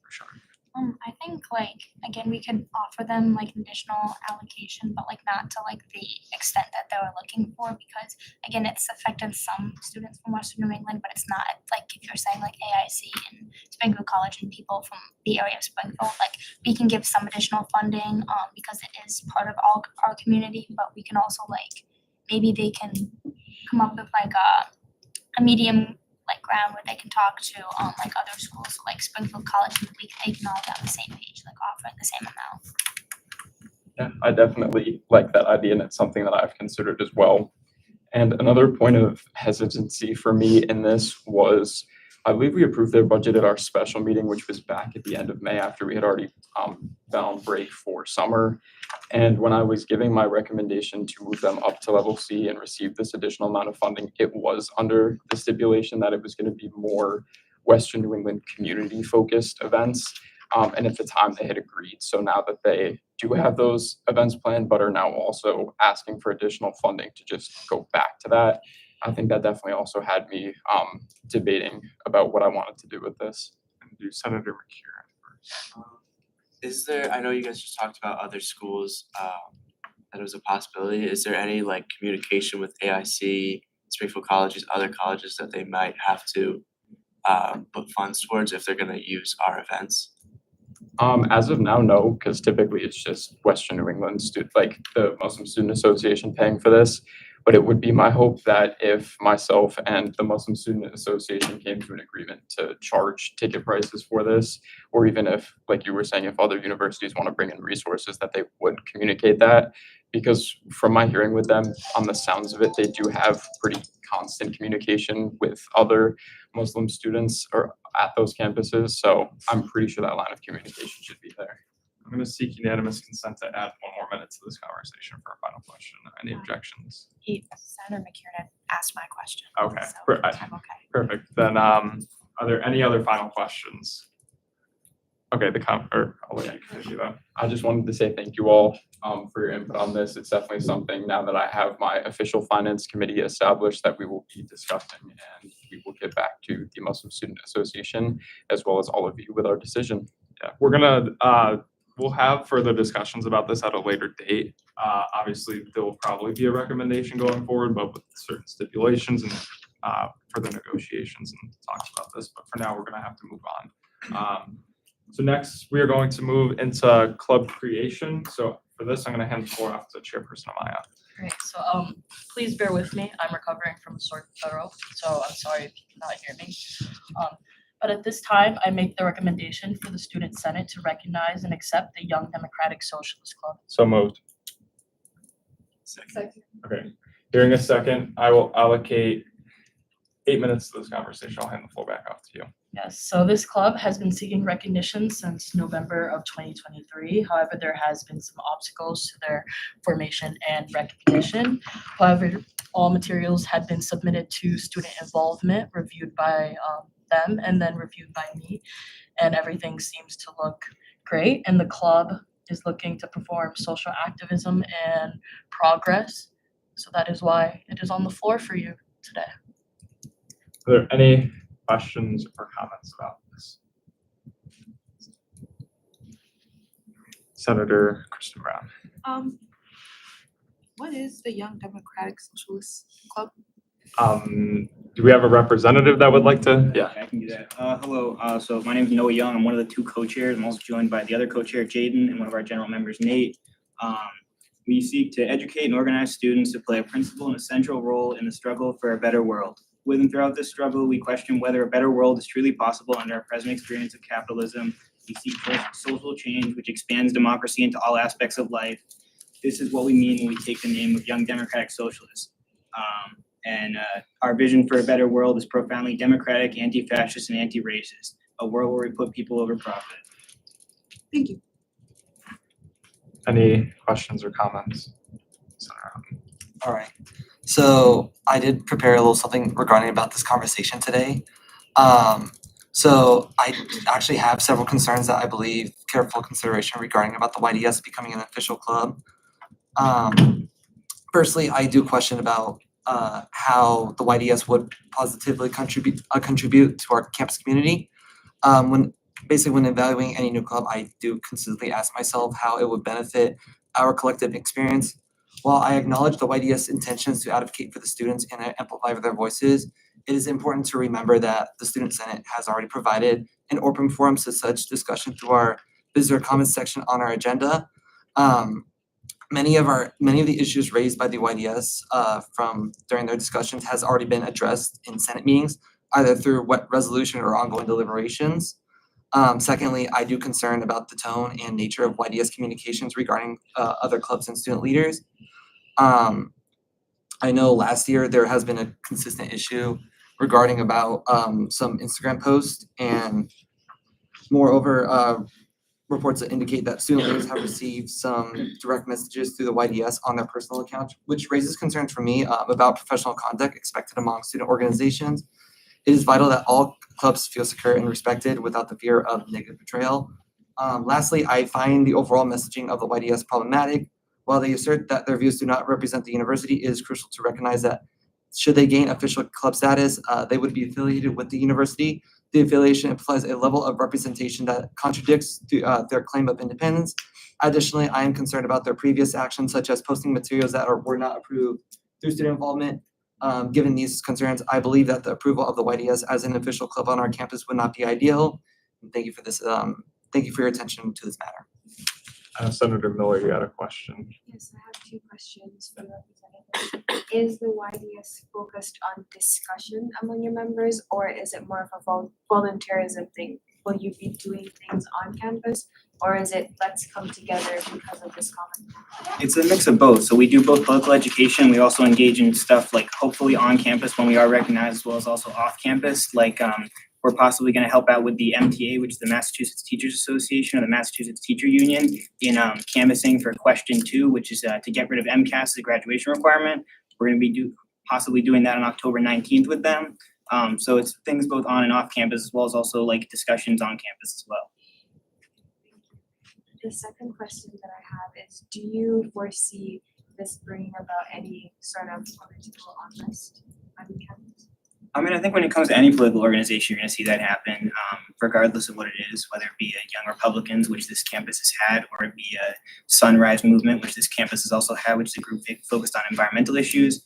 Bouchard. I think like, again, we could offer them like an additional allocation, but like not to like the extent that they were looking for, because again, it's affected some students from Western New England, but it's not like if you're saying like AIC and Springfield College and people from the area of Springfield, like we can give some additional funding because it is part of our community, but we can also like, maybe they can come up with like a medium like ground where they can talk to like other schools, like Springfield College, and they can all be on the same page, like offering the same amount. Yeah, I definitely like that idea, and it's something that I've considered as well. And another point of hesitancy for me in this was, I believe we approved their budget at our special meeting, which was back at the end of May after we had already been on break for summer. And when I was giving my recommendation to move them up to level C and receive this additional amount of funding, it was under the stipulation that it was going to be more Western New England community focused events. And at the time they had agreed. So now that they do have those events planned, but are now also asking for additional funding to just go back to that, I think that definitely also had me debating about what I wanted to do with this. And do Senator McCurran first. Is there, I know you guys just talked about other schools, that it was a possibility. Is there any like communication with AIC, Springfield colleges, other colleges that they might have to put funds towards if they're gonna use our events? As of now, no, because typically it's just Western New England like the Muslim Student Association paying for this. But it would be my hope that if myself and the Muslim Student Association came to an agreement to charge ticket prices for this, or even if, like you were saying, if other universities want to bring in resources, that they would communicate that. Because from my hearing with them, on the sounds of it, they do have pretty constant communication with other Muslim students or at those campuses. So I'm pretty sure that line of communication should be there. I'm going to seek unanimous consent to add 1 more minute to this conversation for a final question. Any objections? Senator McCurran asked my question. Okay, So I'm okay. perfect. Then are there any other final questions? Okay, I'll let you continue that. I just wanted to say thank you all for your input on this. It's definitely something, now that I have my official finance committee established, that we will be discussing, and we will get back to the Muslim Student Association as well as all of you with our decision. Yeah, we're gonna we'll have further discussions about this at a later date. Obviously, there will probably be a recommendation going forward, but with certain stipulations and further negotiations and talks about this. But for now, we're gonna have to move on. So next, we are going to move into club creation. So for this, I'm gonna hand the floor off to Chairperson Amaya. Great, so please bear with me, I'm recovering from a sore throat, so I'm sorry if you cannot hear me. But at this time, I make the recommendation for the Student Senate to recognize and accept the Young Democratic Socialist Club. So moved. Second. Okay, hearing a second, I will allocate 8 minutes to this conversation. I'll hand the floor back off to you. Yes, so this club has been seeking recognition since November of 2023. However, there has been some obstacles to their formation and recognition. However, all materials had been submitted to student involvement, reviewed by them, and then reviewed by me. And everything seems to look great. And the club is looking to perform social activism and progress. So that is why it is on the floor for you today. Are there any questions or comments about this? Senator Kristen Brown. What is the Young Democratic Socialist Club? Do we have a representative that would like to? Yeah. I can do that. Hello, so my name is Noah Young. I'm one of the two co-chairs. I'm also joined by the other co-chair, Jaden, and one of our general members, Nate. We seek to educate and organize students to play a principal and essential role in the struggle for a better world. With and throughout this struggle, we question whether a better world is truly possible under our present experience of capitalism. We seek social change, which expands democracy into all aspects of life. This is what we mean when we take the name of Young Democratic Socialists. Our vision for a better world is profoundly democratic, anti-fascist, and anti-racist. A world where we put people over profit. Thank you. Any questions or comments? All right. So I did prepare a little something regarding about this conversation today. So I actually have several concerns that I believe careful consideration regarding about the YDS becoming an official club. Firstly, I do question about how the YDS would positively contribute to our campus community. When evaluating any new club, I do consistently ask myself how it would benefit our collective experience. While I acknowledge the YDS intentions to advocate for the students and amplify their voices, it is important to remember that the Student Senate has already provided an open forum to such discussion through our visitor comments section on our agenda. Many of the issues raised by the YDS from during their discussions has already been addressed in Senate meetings, either through wet resolution or ongoing deliberations. Secondly, I do concern about the tone and nature of YDS communications regarding other clubs and student leaders. I know last year there has been a consistent issue regarding about some Instagram posts, and moreover, reports that indicate that student leaders have received some direct messages through the YDS on their personal accounts, which raises concerns for me about professional conduct expected among student organizations. It is vital that all clubs feel secure and respected without the fear of negative betrayal. Lastly, I find the overall messaging of the YDS problematic. While they assert that their views do not represent the university, it is crucial to recognize that should they gain official club status, they would be affiliated with the university. The affiliation implies a level of representation that contradicts their claim of independence. Additionally, I am concerned about their previous actions, such as posting materials that were not approved through student involvement. Given these concerns, I believe that the approval of the YDS as an official club on our campus would not be ideal. Thank you for this. Thank you for your attention to this matter. Senator Miller, you had a question. Yes, I have two questions for the representative. Is the YDS focused on discussion among your members, or is it more of a volunteerism thing? Will you be doing things on campus, or is it let's come together because of this common? It's a mix of both. So we do both political education. We also engage in stuff like hopefully on campus when we are recognized, as well as also off campus. Like we're possibly going to help out with the MTA, which is the Massachusetts Teachers Association, or the Massachusetts Teacher Union, in canvassing for question 2, which is to get rid of MCAS as a graduation requirement. We're going to be possibly doing that on October 19th with them. So it's things both on and off campus, as well as also like discussions on campus as well. The second question that I have is, do you foresee this bringing about any sort of political unrest on campus? I mean, I think when it comes to any political organization, you're going to see that happen, regardless of what it is, whether it be a Young Republicans, which this campus has had, or it be a Sunrise Movement, which this campus has also had, which is a group focused on environmental issues.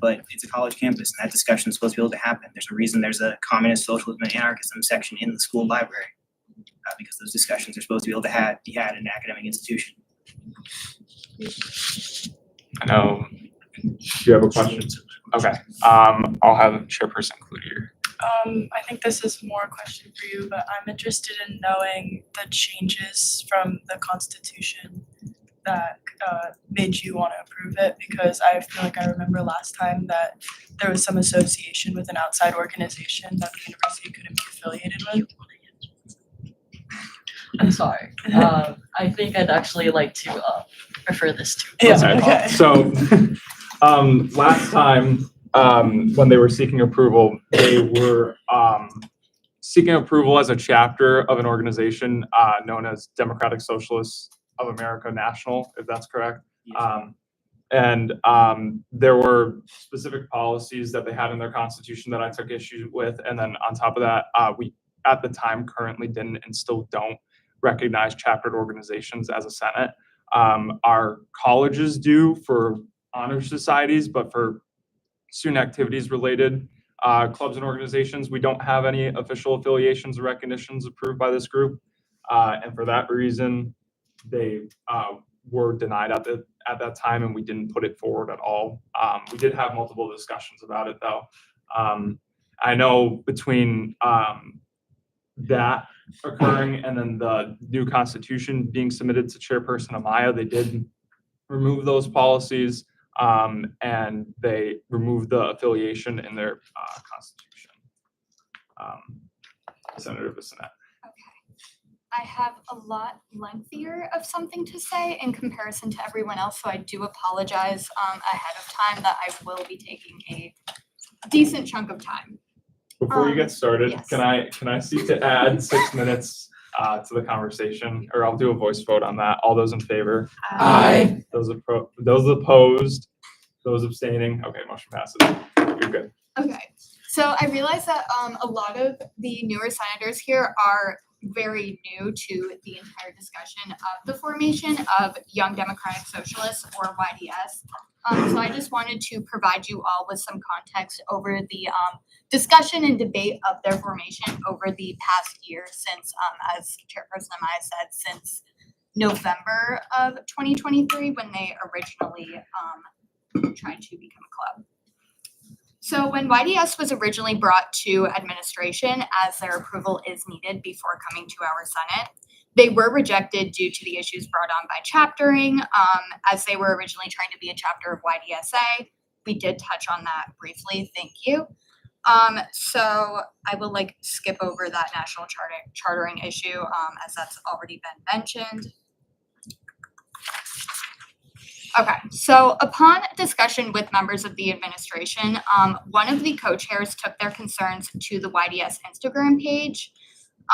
But it's a college campus, and that discussion is supposed to be able to happen. There's a reason there's a communist, socialism, and anarchism section in the school library. because those discussions are supposed to be able to be had in an academic institution. I know, do you have a question? Okay, I'll have Chairperson Cloutier. I think this is more a question for you, but I'm interested in knowing the changes from the Constitution that made you want to approve it, because I feel like I remember last time that there was some association with an outside organization that the university couldn't be affiliated with. I'm sorry. I think I'd actually like to refer this to. Okay. So, last time, when they were seeking approval, they were seeking approval as a chapter of an organization known as Democratic Socialists of America National, if that's correct. There were specific policies that they had in their constitution that I took issue with, and then on top of that, we at the time currently didn't and still don't recognize chaptered organizations as a senate. Our colleges do for honor societies, but for student activities related clubs and organizations, we don't have any official affiliations or recognitions approved by this group. And for that reason, they were denied at that time, and we didn't put it forward at all. We did have multiple discussions about it though. I know between that occurring and then the new constitution being submitted to Chairperson Amaya, they did remove those policies, and they removed the affiliation in their constitution. Senator Bissonnette. I have a lot lengthier of something to say in comparison to everyone else, so I do apologize ahead of time that I will be taking a decent chunk of time. Before you get started, yes. can I seek to add 6 minutes to the conversation, or I'll do a voice vote on that. All those in favor? Aye. Those opposed? Those abstaining? Okay, motion passes. You're good. Okay, so I realize that a lot of the newer senators here are very new to the entire discussion of the formation of Young Democratic Socialists, or YDS. So I just wanted to provide you all with some context over the discussion and debate of their formation over the past year since, as Chairperson Amaya said, since November of 2023 when they originally tried to become a club. So when YDS was originally brought to administration, as their approval is needed before coming to our Senate, they were rejected due to the issues brought on by chaptering, as they were originally trying to be a chapter of YDSA. We did touch on that briefly, thank you. So I will skip over that national chartering issue, as that's already been mentioned. Okay, so upon discussion with members of the administration, one of the co-chairs took their concerns to the YDS Instagram page,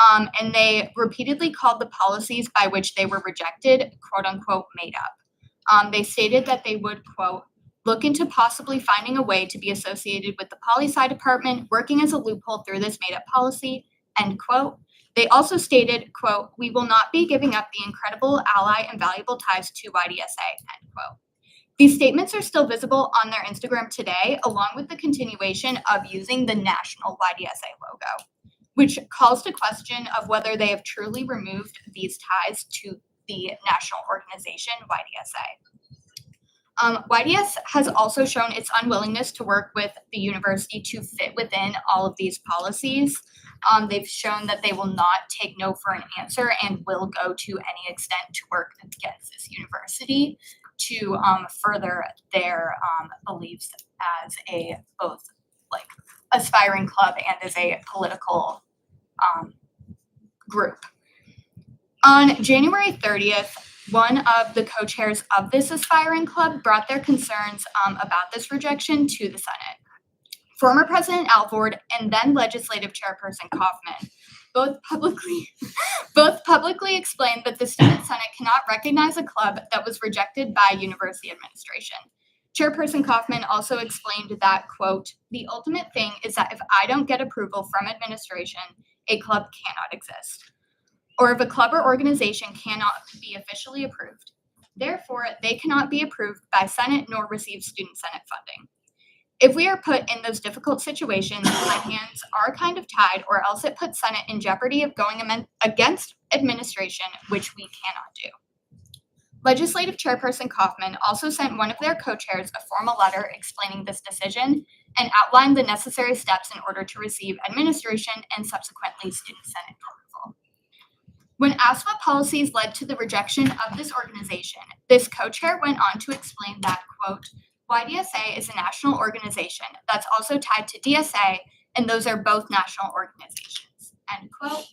and they repeatedly called the policies by which they were rejected, quote unquote, made up. They stated that they would, quote, look into possibly finding a way to be associated with the poli-sci department, working as a loophole through this made up policy, end quote. They also stated, quote, we will not be giving up the incredible ally and valuable ties to YDSA, end quote. These statements are still visible on their Instagram today, along with the continuation of using the national YDSA logo, which calls to question of whether they have truly removed these ties to the national organization, YDSA. YDS has also shown its unwillingness to work with the university to fit within all of these policies. They've shown that they will not take no for an answer and will go to any extent to work against this university to further their beliefs as a both aspiring club and as a political group. On January 30th, one of the co-chairs of this aspiring club brought their concerns about this rejection to the Senate. Former President Alvord and then Legislative Chairperson Kaufman both publicly explained that the Student Senate cannot recognize a club that was rejected by university administration. Chairperson Kaufman also explained that, quote, the ultimate thing is that if I don't get approval from administration, a club cannot exist. Or if a club or organization cannot be officially approved. Therefore, they cannot be approved by Senate nor receive Student Senate funding. If we are put in those difficult situations, my hands are kind of tied, or else it puts Senate in jeopardy of going against administration, which we cannot do. Legislative Chairperson Kaufman also sent one of their co-chairs a formal letter explaining this decision and outlined the necessary steps in order to receive administration and subsequently student Senate approval. When asked what policies led to the rejection of this organization, this co-chair went on to explain that, quote, YDSA is a national organization that's also tied to DSA, and those are both national organizations, end quote,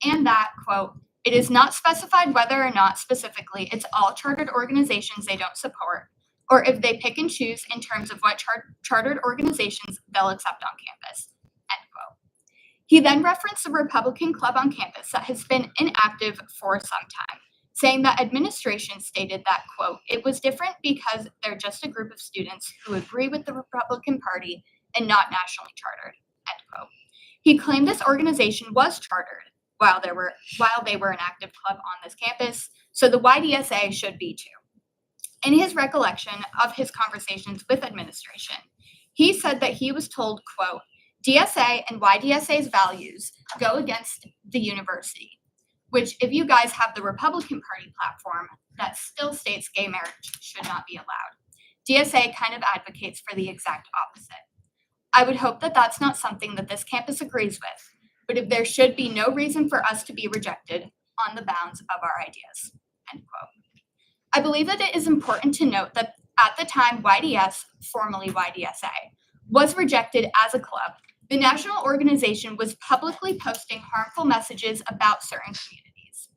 and that, quote, it is not specified whether or not specifically it's all chartered organizations they don't support, or if they pick and choose in terms of what chartered organizations they'll accept on campus, end quote. He then referenced the Republican Club on campus that has been inactive for some time, saying that administration stated that, quote, it was different because they're just a group of students who agree with the Republican Party and not nationally chartered, end quote. He claimed this organization was chartered while they were an active club on this campus, so the YDSA should be too. In his recollection of his conversations with administration, he said that he was told, quote, DSA and YDSA's values go against the university, which if you guys have the Republican Party platform that still states gay marriage should not be allowed, DSA kind of advocates for the exact opposite. I would hope that that's not something that this campus agrees with, but if there should be no reason for us to be rejected on the bounds of our ideas, end quote. I believe that it is important to note that at the time YDS, formerly YDSA, was rejected as a club, the national organization was publicly posting harmful messages about certain communities.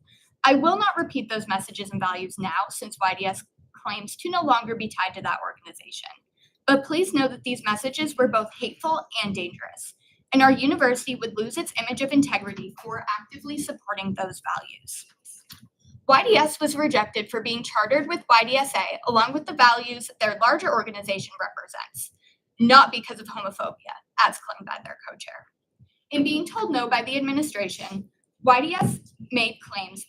I will not repeat those messages and values now since YDS claims to no longer be tied to that organization. But please know that these messages were both hateful and dangerous, and our university would lose its image of integrity for actively supporting those values. YDS was rejected for being chartered with YDSA along with the values their larger organization represents, not because of homophobia, as claimed by their co-chair. In being told no by the administration, YDS made claims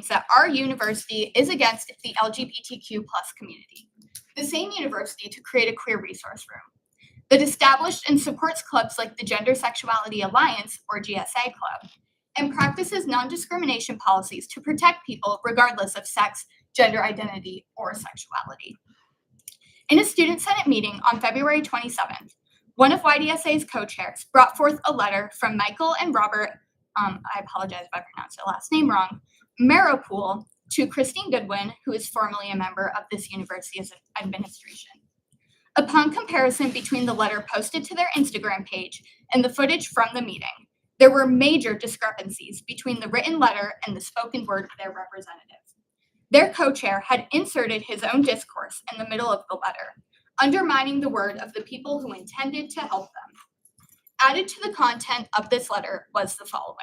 that our university is against the LGBTQ+ community, the same university to create a queer resource room that established and supports clubs like the Gender Sexuality Alliance, or GSA Club, and practices non-discrimination policies to protect people regardless of sex, gender identity, or sexuality. In a student senate meeting on February 27th, one of YDSA's co-chairs brought forth a letter from Michael and Robert, I apologize if I pronounced their last name wrong, Meropool, to Christine Goodwin, who is formerly a member of this university's administration. Upon comparison between the letter posted to their Instagram page and the footage from the meeting, there were major discrepancies between the written letter and the spoken word of their representative. Their co-chair had inserted his own discourse in the middle of the letter, undermining the word of the people who intended to help them. Added to the content of this letter was the following,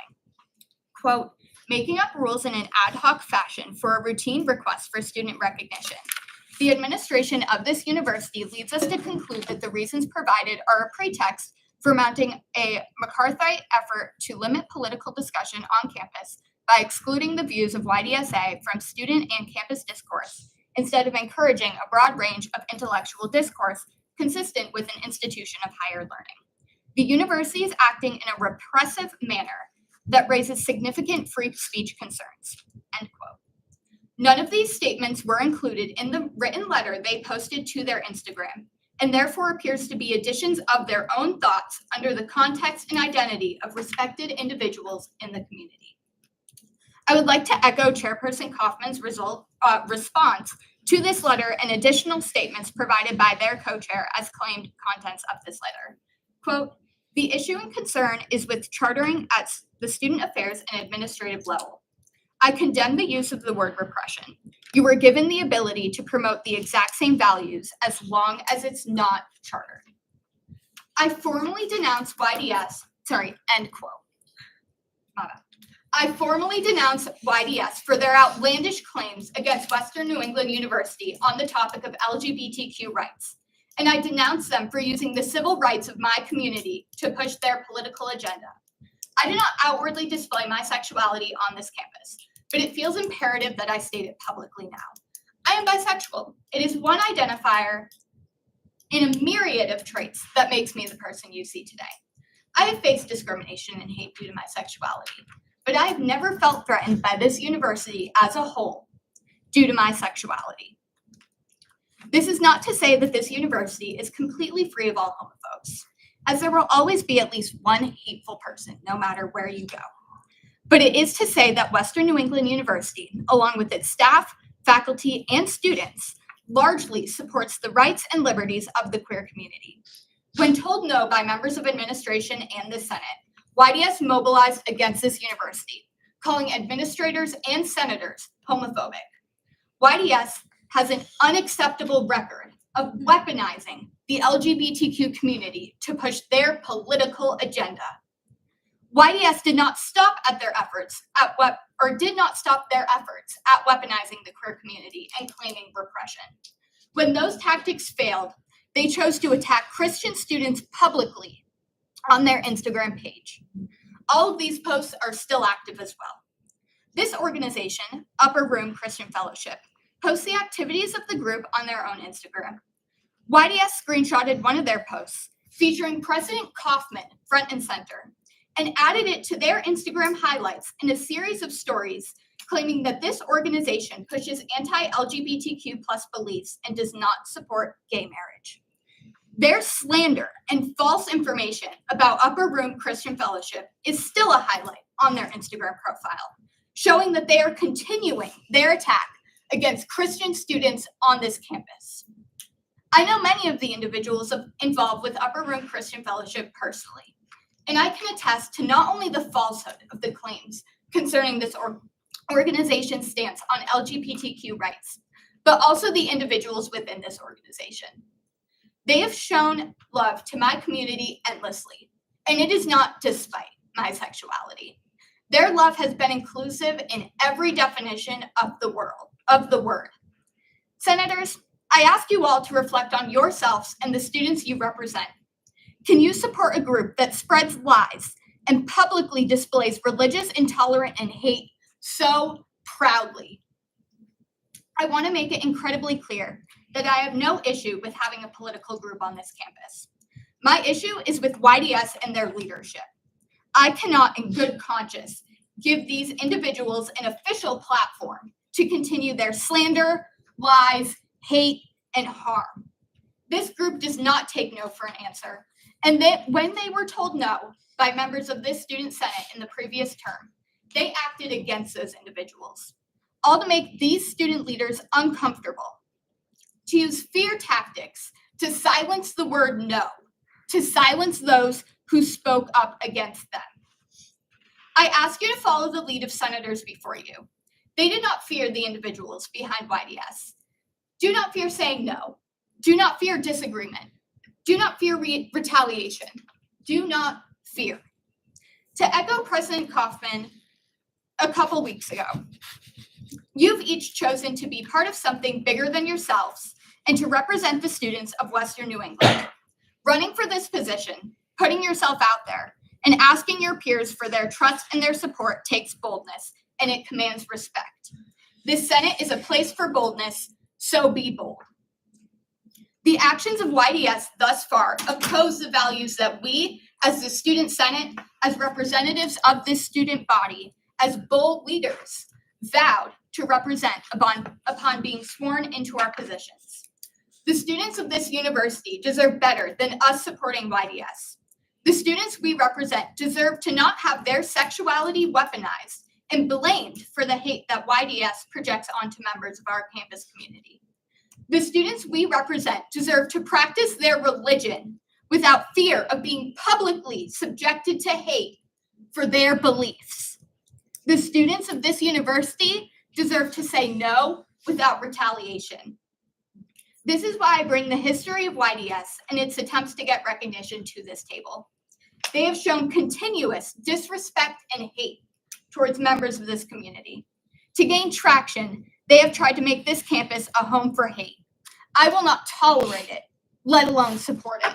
quote, making up rules in an ad hoc fashion for a routine request for student recognition. The administration of this university leads us to conclude that the reasons provided are a pretext for mounting a McCarthyite effort to limit political discussion on campus by excluding the views of YDSA from student and campus discourse, instead of encouraging a broad range of intellectual discourse consistent with an institution of higher learning. The university is acting in a repressive manner that raises significant free speech concerns, end quote. None of these statements were included in the written letter they posted to their Instagram, and therefore appears to be additions of their own thoughts under the context and identity of respected individuals in the community. I would like to echo Chairperson Kaufman's response to this letter and additional statements provided by their co-chair as claimed contents of this letter. Quote, the issue and concern is with chartering at the student affairs and administrative level. I condemn the use of the word repression. You were given the ability to promote the exact same values as long as it's not chartered. I formally denounce end quote. I formally denounce YDS for their outlandish claims against Western New England University on the topic of LGBTQ rights. And I denounce them for using the civil rights of my community to push their political agenda. I do not outwardly display my sexuality on this campus, but it feels imperative that I state it publicly now. I am bisexual. It is one identifier and a myriad of traits that makes me the person you see today. I have faced discrimination and hate due to my sexuality, but I have never felt threatened by this university as a whole due to my sexuality. This is not to say that this university is completely free of all homophobes, as there will always be at least one hateful person, no matter where you go. But it is to say that Western New England University, along with its staff, faculty, and students, largely supports the rights and liberties of the queer community. When told no by members of administration and the Senate, YDS mobilized against this university, calling administrators and senators homophobic. YDS has an unacceptable record of weaponizing the LGBTQ community to push their political agenda. YDS did not stop their efforts at weaponizing the queer community and claiming repression. When those tactics failed, they chose to attack Christian students publicly on their Instagram page. All of these posts are still active as well. This organization, Upper Room Christian Fellowship, posts the activities of the group on their own Instagram. YDS screenshotted one of their posts featuring President Kaufman front and center and added it to their Instagram highlights in a series of stories claiming that this organization pushes anti-LGBTQ+ beliefs and does not support gay marriage. Their slander and false information about Upper Room Christian Fellowship is still a highlight on their Instagram profile, showing that they are continuing their attack against Christian students on this campus. I know many of the individuals involved with Upper Room Christian Fellowship personally, and I can attest to not only the falsehood of the claims concerning this organization's stance on LGBTQ rights, but also the individuals within this organization. They have shown love to my community endlessly, and it is not despite my sexuality. Their love has been inclusive in every definition of the word. Senators, I ask you all to reflect on yourselves and the students you represent. Can you support a group that spreads lies and publicly displays religious intolerance and hate so proudly? I want to make it incredibly clear that I have no issue with having a political group on this campus. My issue is with YDS and their leadership. I cannot, in good conscience, give these individuals an official platform to continue their slander, lies, hate, and harm. This group does not take no for an answer, and when they were told no by members of this student senate in the previous term, they acted against those individuals, all to make these student leaders uncomfortable, to use fear tactics to silence the word no, to silence those who spoke up against them. I ask you to follow the lead of senators before you. They did not fear the individuals behind YDS. Do not fear saying no. Do not fear disagreement. Do not fear retaliation. Do not fear. To echo President Kaufman a couple weeks ago, you've each chosen to be part of something bigger than yourselves and to represent the students of Western New England. Running for this position, putting yourself out there, and asking your peers for their trust and their support takes boldness, and it commands respect. This Senate is a place for boldness, so be bold. The actions of YDS thus far oppose the values that we, as the Student Senate, as representatives of this student body, as bold leaders, vowed to represent upon being sworn into our positions. The students of this university deserve better than us supporting YDS. The students we represent deserve to not have their sexuality weaponized and blamed for the hate that YDS projects onto members of our campus community. The students we represent deserve to practice their religion without fear of being publicly subjected to hate for their beliefs. The students of this university deserve to say no without retaliation. This is why I bring the history of YDS and its attempts to get recognition to this table. They have shown continuous disrespect and hate towards members of this community. To gain traction, they have tried to make this campus a home for hate. I will not tolerate it, let alone support it.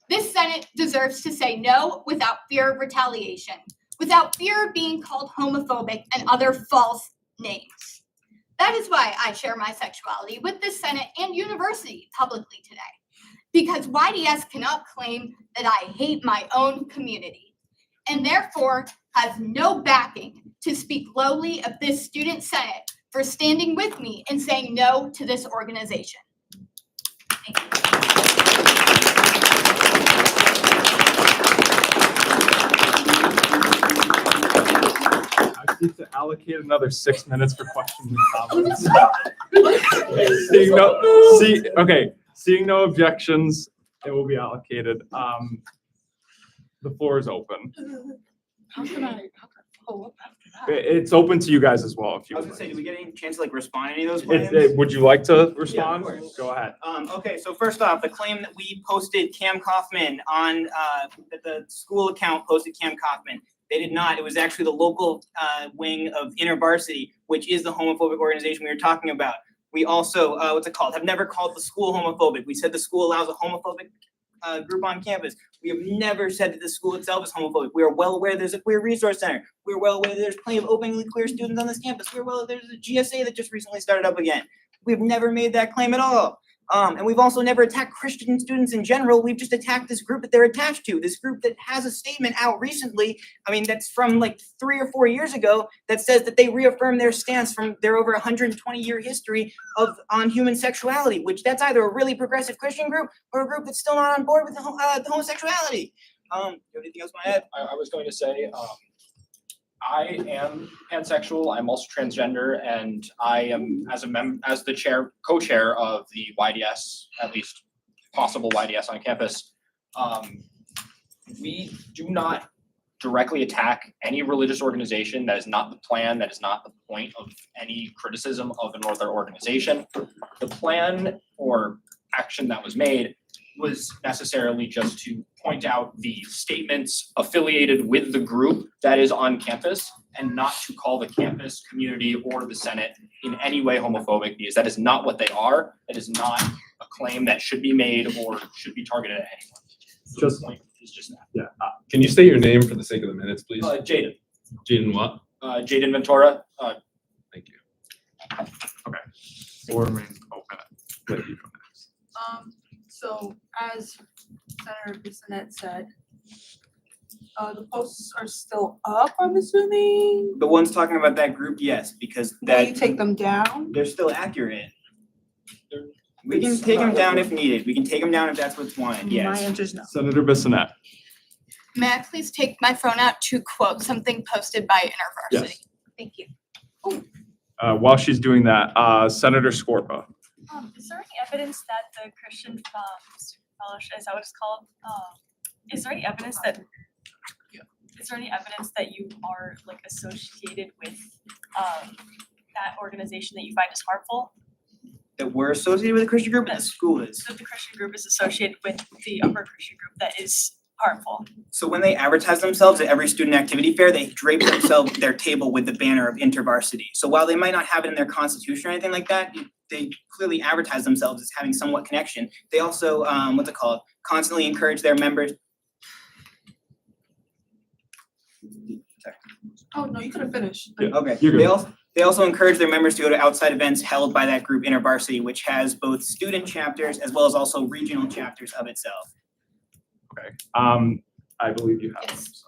This Senate deserves to say no without fear of retaliation, without fear of being called homophobic and other false names. That is why I share my sexuality with this Senate and university publicly today. because YDS cannot claim that I hate my own community, and therefore has no backing to speak lowly of this student senate for standing with me and saying no to this organization. Thank you. I need to allocate another 6 minutes for questions and comments. Seeing no objections, it will be allocated. The floor is open. How can I follow up after that? It's open to you guys as well if you I was would gonna say, like. do we get any chance to like respond to any of those claims? Would you like to respond? course. Go ahead. Okay, so first off, the claim that we posted Cam Kaufman on, that the school account posted Cam Kaufman. They did not. It was actually the local wing of InterVarsity, which is the homophobic organization we were talking about. We also, have never called the school homophobic. We said the school allows a homophobic group on campus. We have never said that the school itself is homophobic. We are well aware there's a queer resource center. We're well aware there's plenty of openly queer students on this campus. We're well aware there's a GSA that just recently started up again. We've never made that claim at all. And we've also never attacked Christian students in general. We've just attacked this group that they're attached to. This group that has a statement out recently, I mean, that's from like 3 or 4 years ago, that says that they reaffirm their stance from their over 120-year history on human sexuality, which that's either a really progressive Christian group or a group that's still not on board with the homosexuality. You have anything else in my head? I was going to say, I am pansexual, I'm also transgender, and I am as the co-chair of the YDS, at least possible YDS on campus. We do not directly attack any religious organization. That is not the plan, that is not the point of any criticism of another organization. The plan or action that was made was necessarily just to point out the statements affiliated with the group that is on campus and not to call the campus community or the Senate in any way homophobic, because that is not what they are. That is not a claim that should be made or should be targeted at anyone. So the point is just that. Yeah. Can you state your name for the sake of the minutes, please? Jaden. Jaden what? Jaden Ventura. Thank you. Okay. Floor remains open. Let you go next. So as Senator Bissonnette said, the posts are still up, I'm assuming? The ones talking about that group, yes, because Will that you take them down? they're still accurate. We can take them down if needed. We can take them down if that's what's wanted, My yes. answer is no. Senator Bissonnette. May I please take my phone out to quote something posted by InterVarsity? Yes. Thank you. While she's doing that, Senator Scorpa. Is there any evidence that the Christian Student Fellowship, is that what it's called? Is there any evidence that you are like associated with that organization that you find is harmful? That we're associated with a Christian group, and the school is. That the Christian group is associated with the upper Christian group that is harmful? So when they advertise themselves at every student activity fair, they drape their table with the banner of InterVarsity. So while they might not have it in their constitution or anything like that, they clearly advertise themselves as having somewhat connection. They also, constantly encourage their members. Oh, no, you could have finished. Okay, you're good. They also encourage their members to go to outside events held by that group InterVarsity, which has both student chapters as well as also regional chapters of itself. Okay. I believe you have. Yes.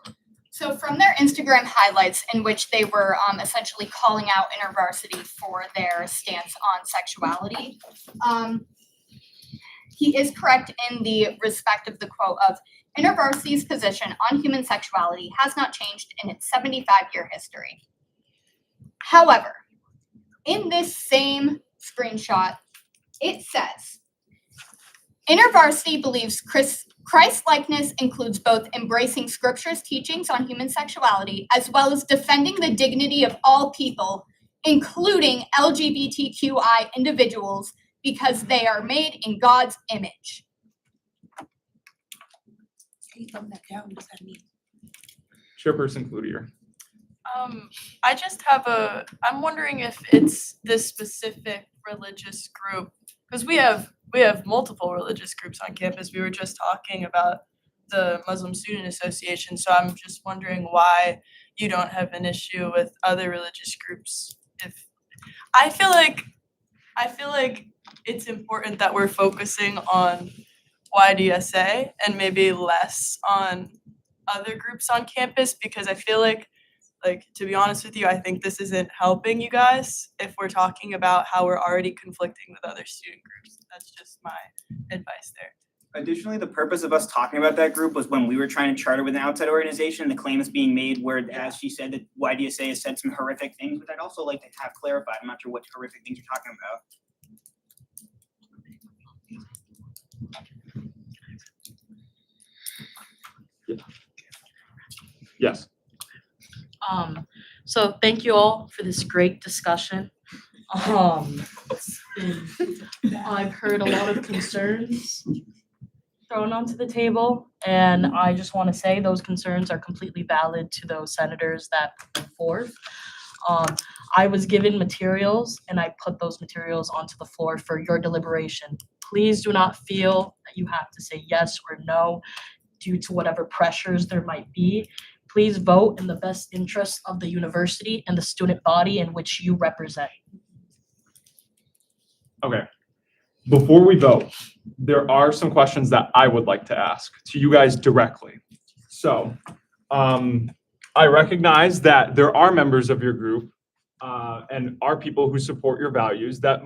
So from their Instagram highlights in which they were essentially calling out InterVarsity for their stance on sexuality, he is correct in the respect of the quote of InterVarsity's position on human sexuality has not changed in its 75-year history. However, in this same screenshot, it says, InterVarsity believes Christ-likeness includes both embracing Scripture's teachings on human sexuality as well as defending the dignity of all people, including LGBTQI individuals, because they are made in God's image. Can you thumb that down? What does that mean? Chairperson Cloutier. I just have I'm wondering if it's this specific religious group, because we have multiple religious groups on campus. We were just talking about the Muslim Student Association, so I'm just wondering why you don't have an issue with other religious groups. If I feel like it's important that we're focusing on YDSA and maybe less on other groups on campus, because I feel like to be honest with you, I think this isn't helping you guys if we're talking about how we're already conflicting with other student groups. That's just my advice there. Additionally, the purpose of us talking about that group was when we were trying to charter with an outside organization, the claim is being made where, as she said, that YDSA has said some horrific things, which I'd also like to have clarified. I'm not sure what horrific things you're talking about. Yes. So thank you all for this great discussion. It's been, I've heard a lot of concerns thrown onto the table, and I just want to say those concerns are completely valid to those senators that put them forth. I was given materials and I put those materials onto the floor for your deliberation. Please do not feel that you have to say yes or no due to whatever pressures there might be. Please vote in the best interest of the university and the student body in which you represent. Okay. Before we vote, there are some questions that I would like to ask to you guys directly. So, I recognize that there are members of your group and are people who support your values that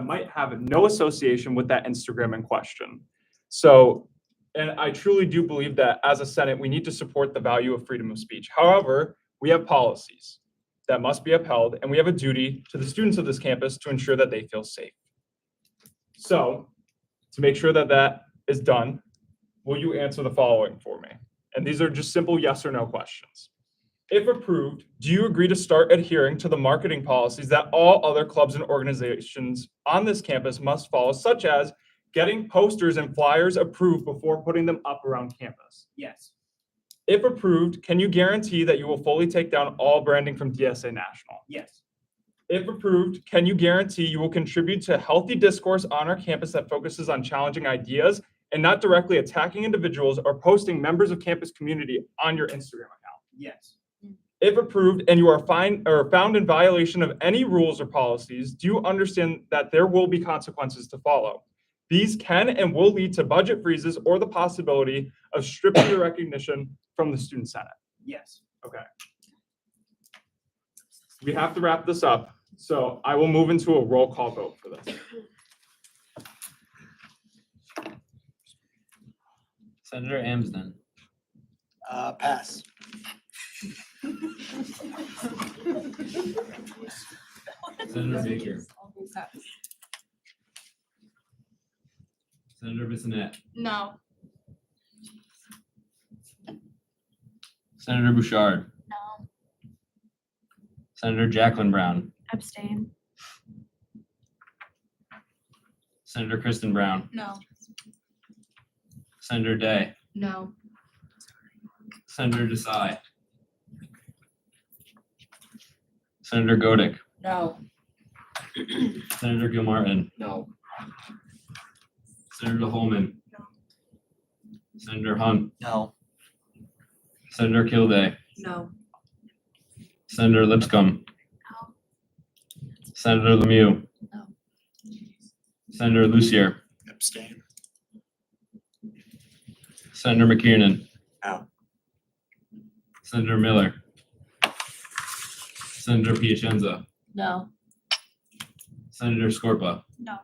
might have no association with that Instagram in question. So, and I truly do believe that as a Senate, we need to support the value of freedom of speech. However, we have policies that must be upheld, and we have a duty to the students of this campus to ensure that they feel safe. So, to make sure that that is done, will you answer the following for me? And these are just simple yes or no questions. If approved, do you agree to start adhering to the marketing policies that all other clubs and organizations on this campus must follow, such as getting posters and flyers approved before putting them up around campus? Yes. If approved, can you guarantee that you will fully take down all branding from DSA National? Yes. If approved, can you guarantee you will contribute to healthy discourse on our campus that focuses on challenging ideas and not directly attacking individuals or posting members of campus community on your Instagram account? Yes. If approved and you are found in violation of any rules or policies, do you understand that there will be consequences to follow? These can and will lead to budget freezes or the possibility of stripping the recognition from the Student Senate. Yes. Okay. We have to wrap this up, so I will move into a roll call vote for this. Senator Amsden. Pass. Senator Baker. Senator Bissonnette. No. Senator Bouchard. No. Senator Jacqueline Brown. Abstain. Senator Kristen Brown. No. Senator Day. No. Senator Desai. Senator Godick. No. Senator Gilmartin. No. Senator Holman. No. Senator Hunt. No. Senator Kilday. No. Senator Lipscomb. No. Senator Lemieux. No. Senator Lucier. Abstain. Senator McKiernan. No. Senator Miller. Senator Piacenza. No. Senator Scorpa. No.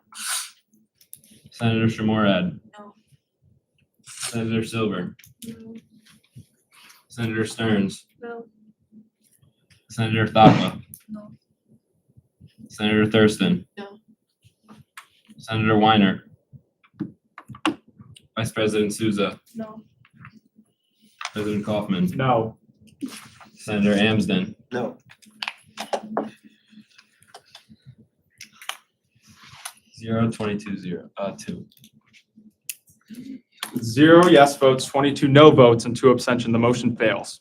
Senator Shamorad. No. Senator Silver. No. Senator Stearns. No. Senator Thapa. No. Senator Thurston. No. Senator Weiner. Vice President Souza. No. President Kaufman. No. Senator Amsden. No. 2. 0 yes votes, 22 no votes, and 2 abstention. The motion fails.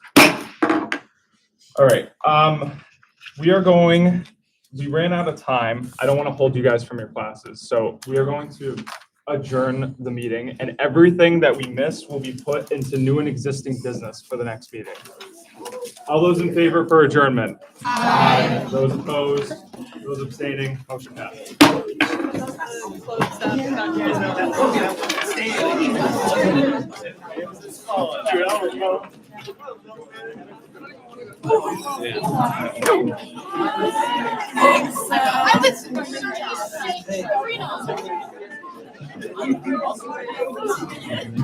All right. We ran out of time. I don't want to hold you guys from your classes. So we are going to adjourn the meeting, and everything that we miss will be put into new and existing business for the next meeting. All those in favor for adjournment? Aye. Those opposed? Those abstaining? Motion passes. I was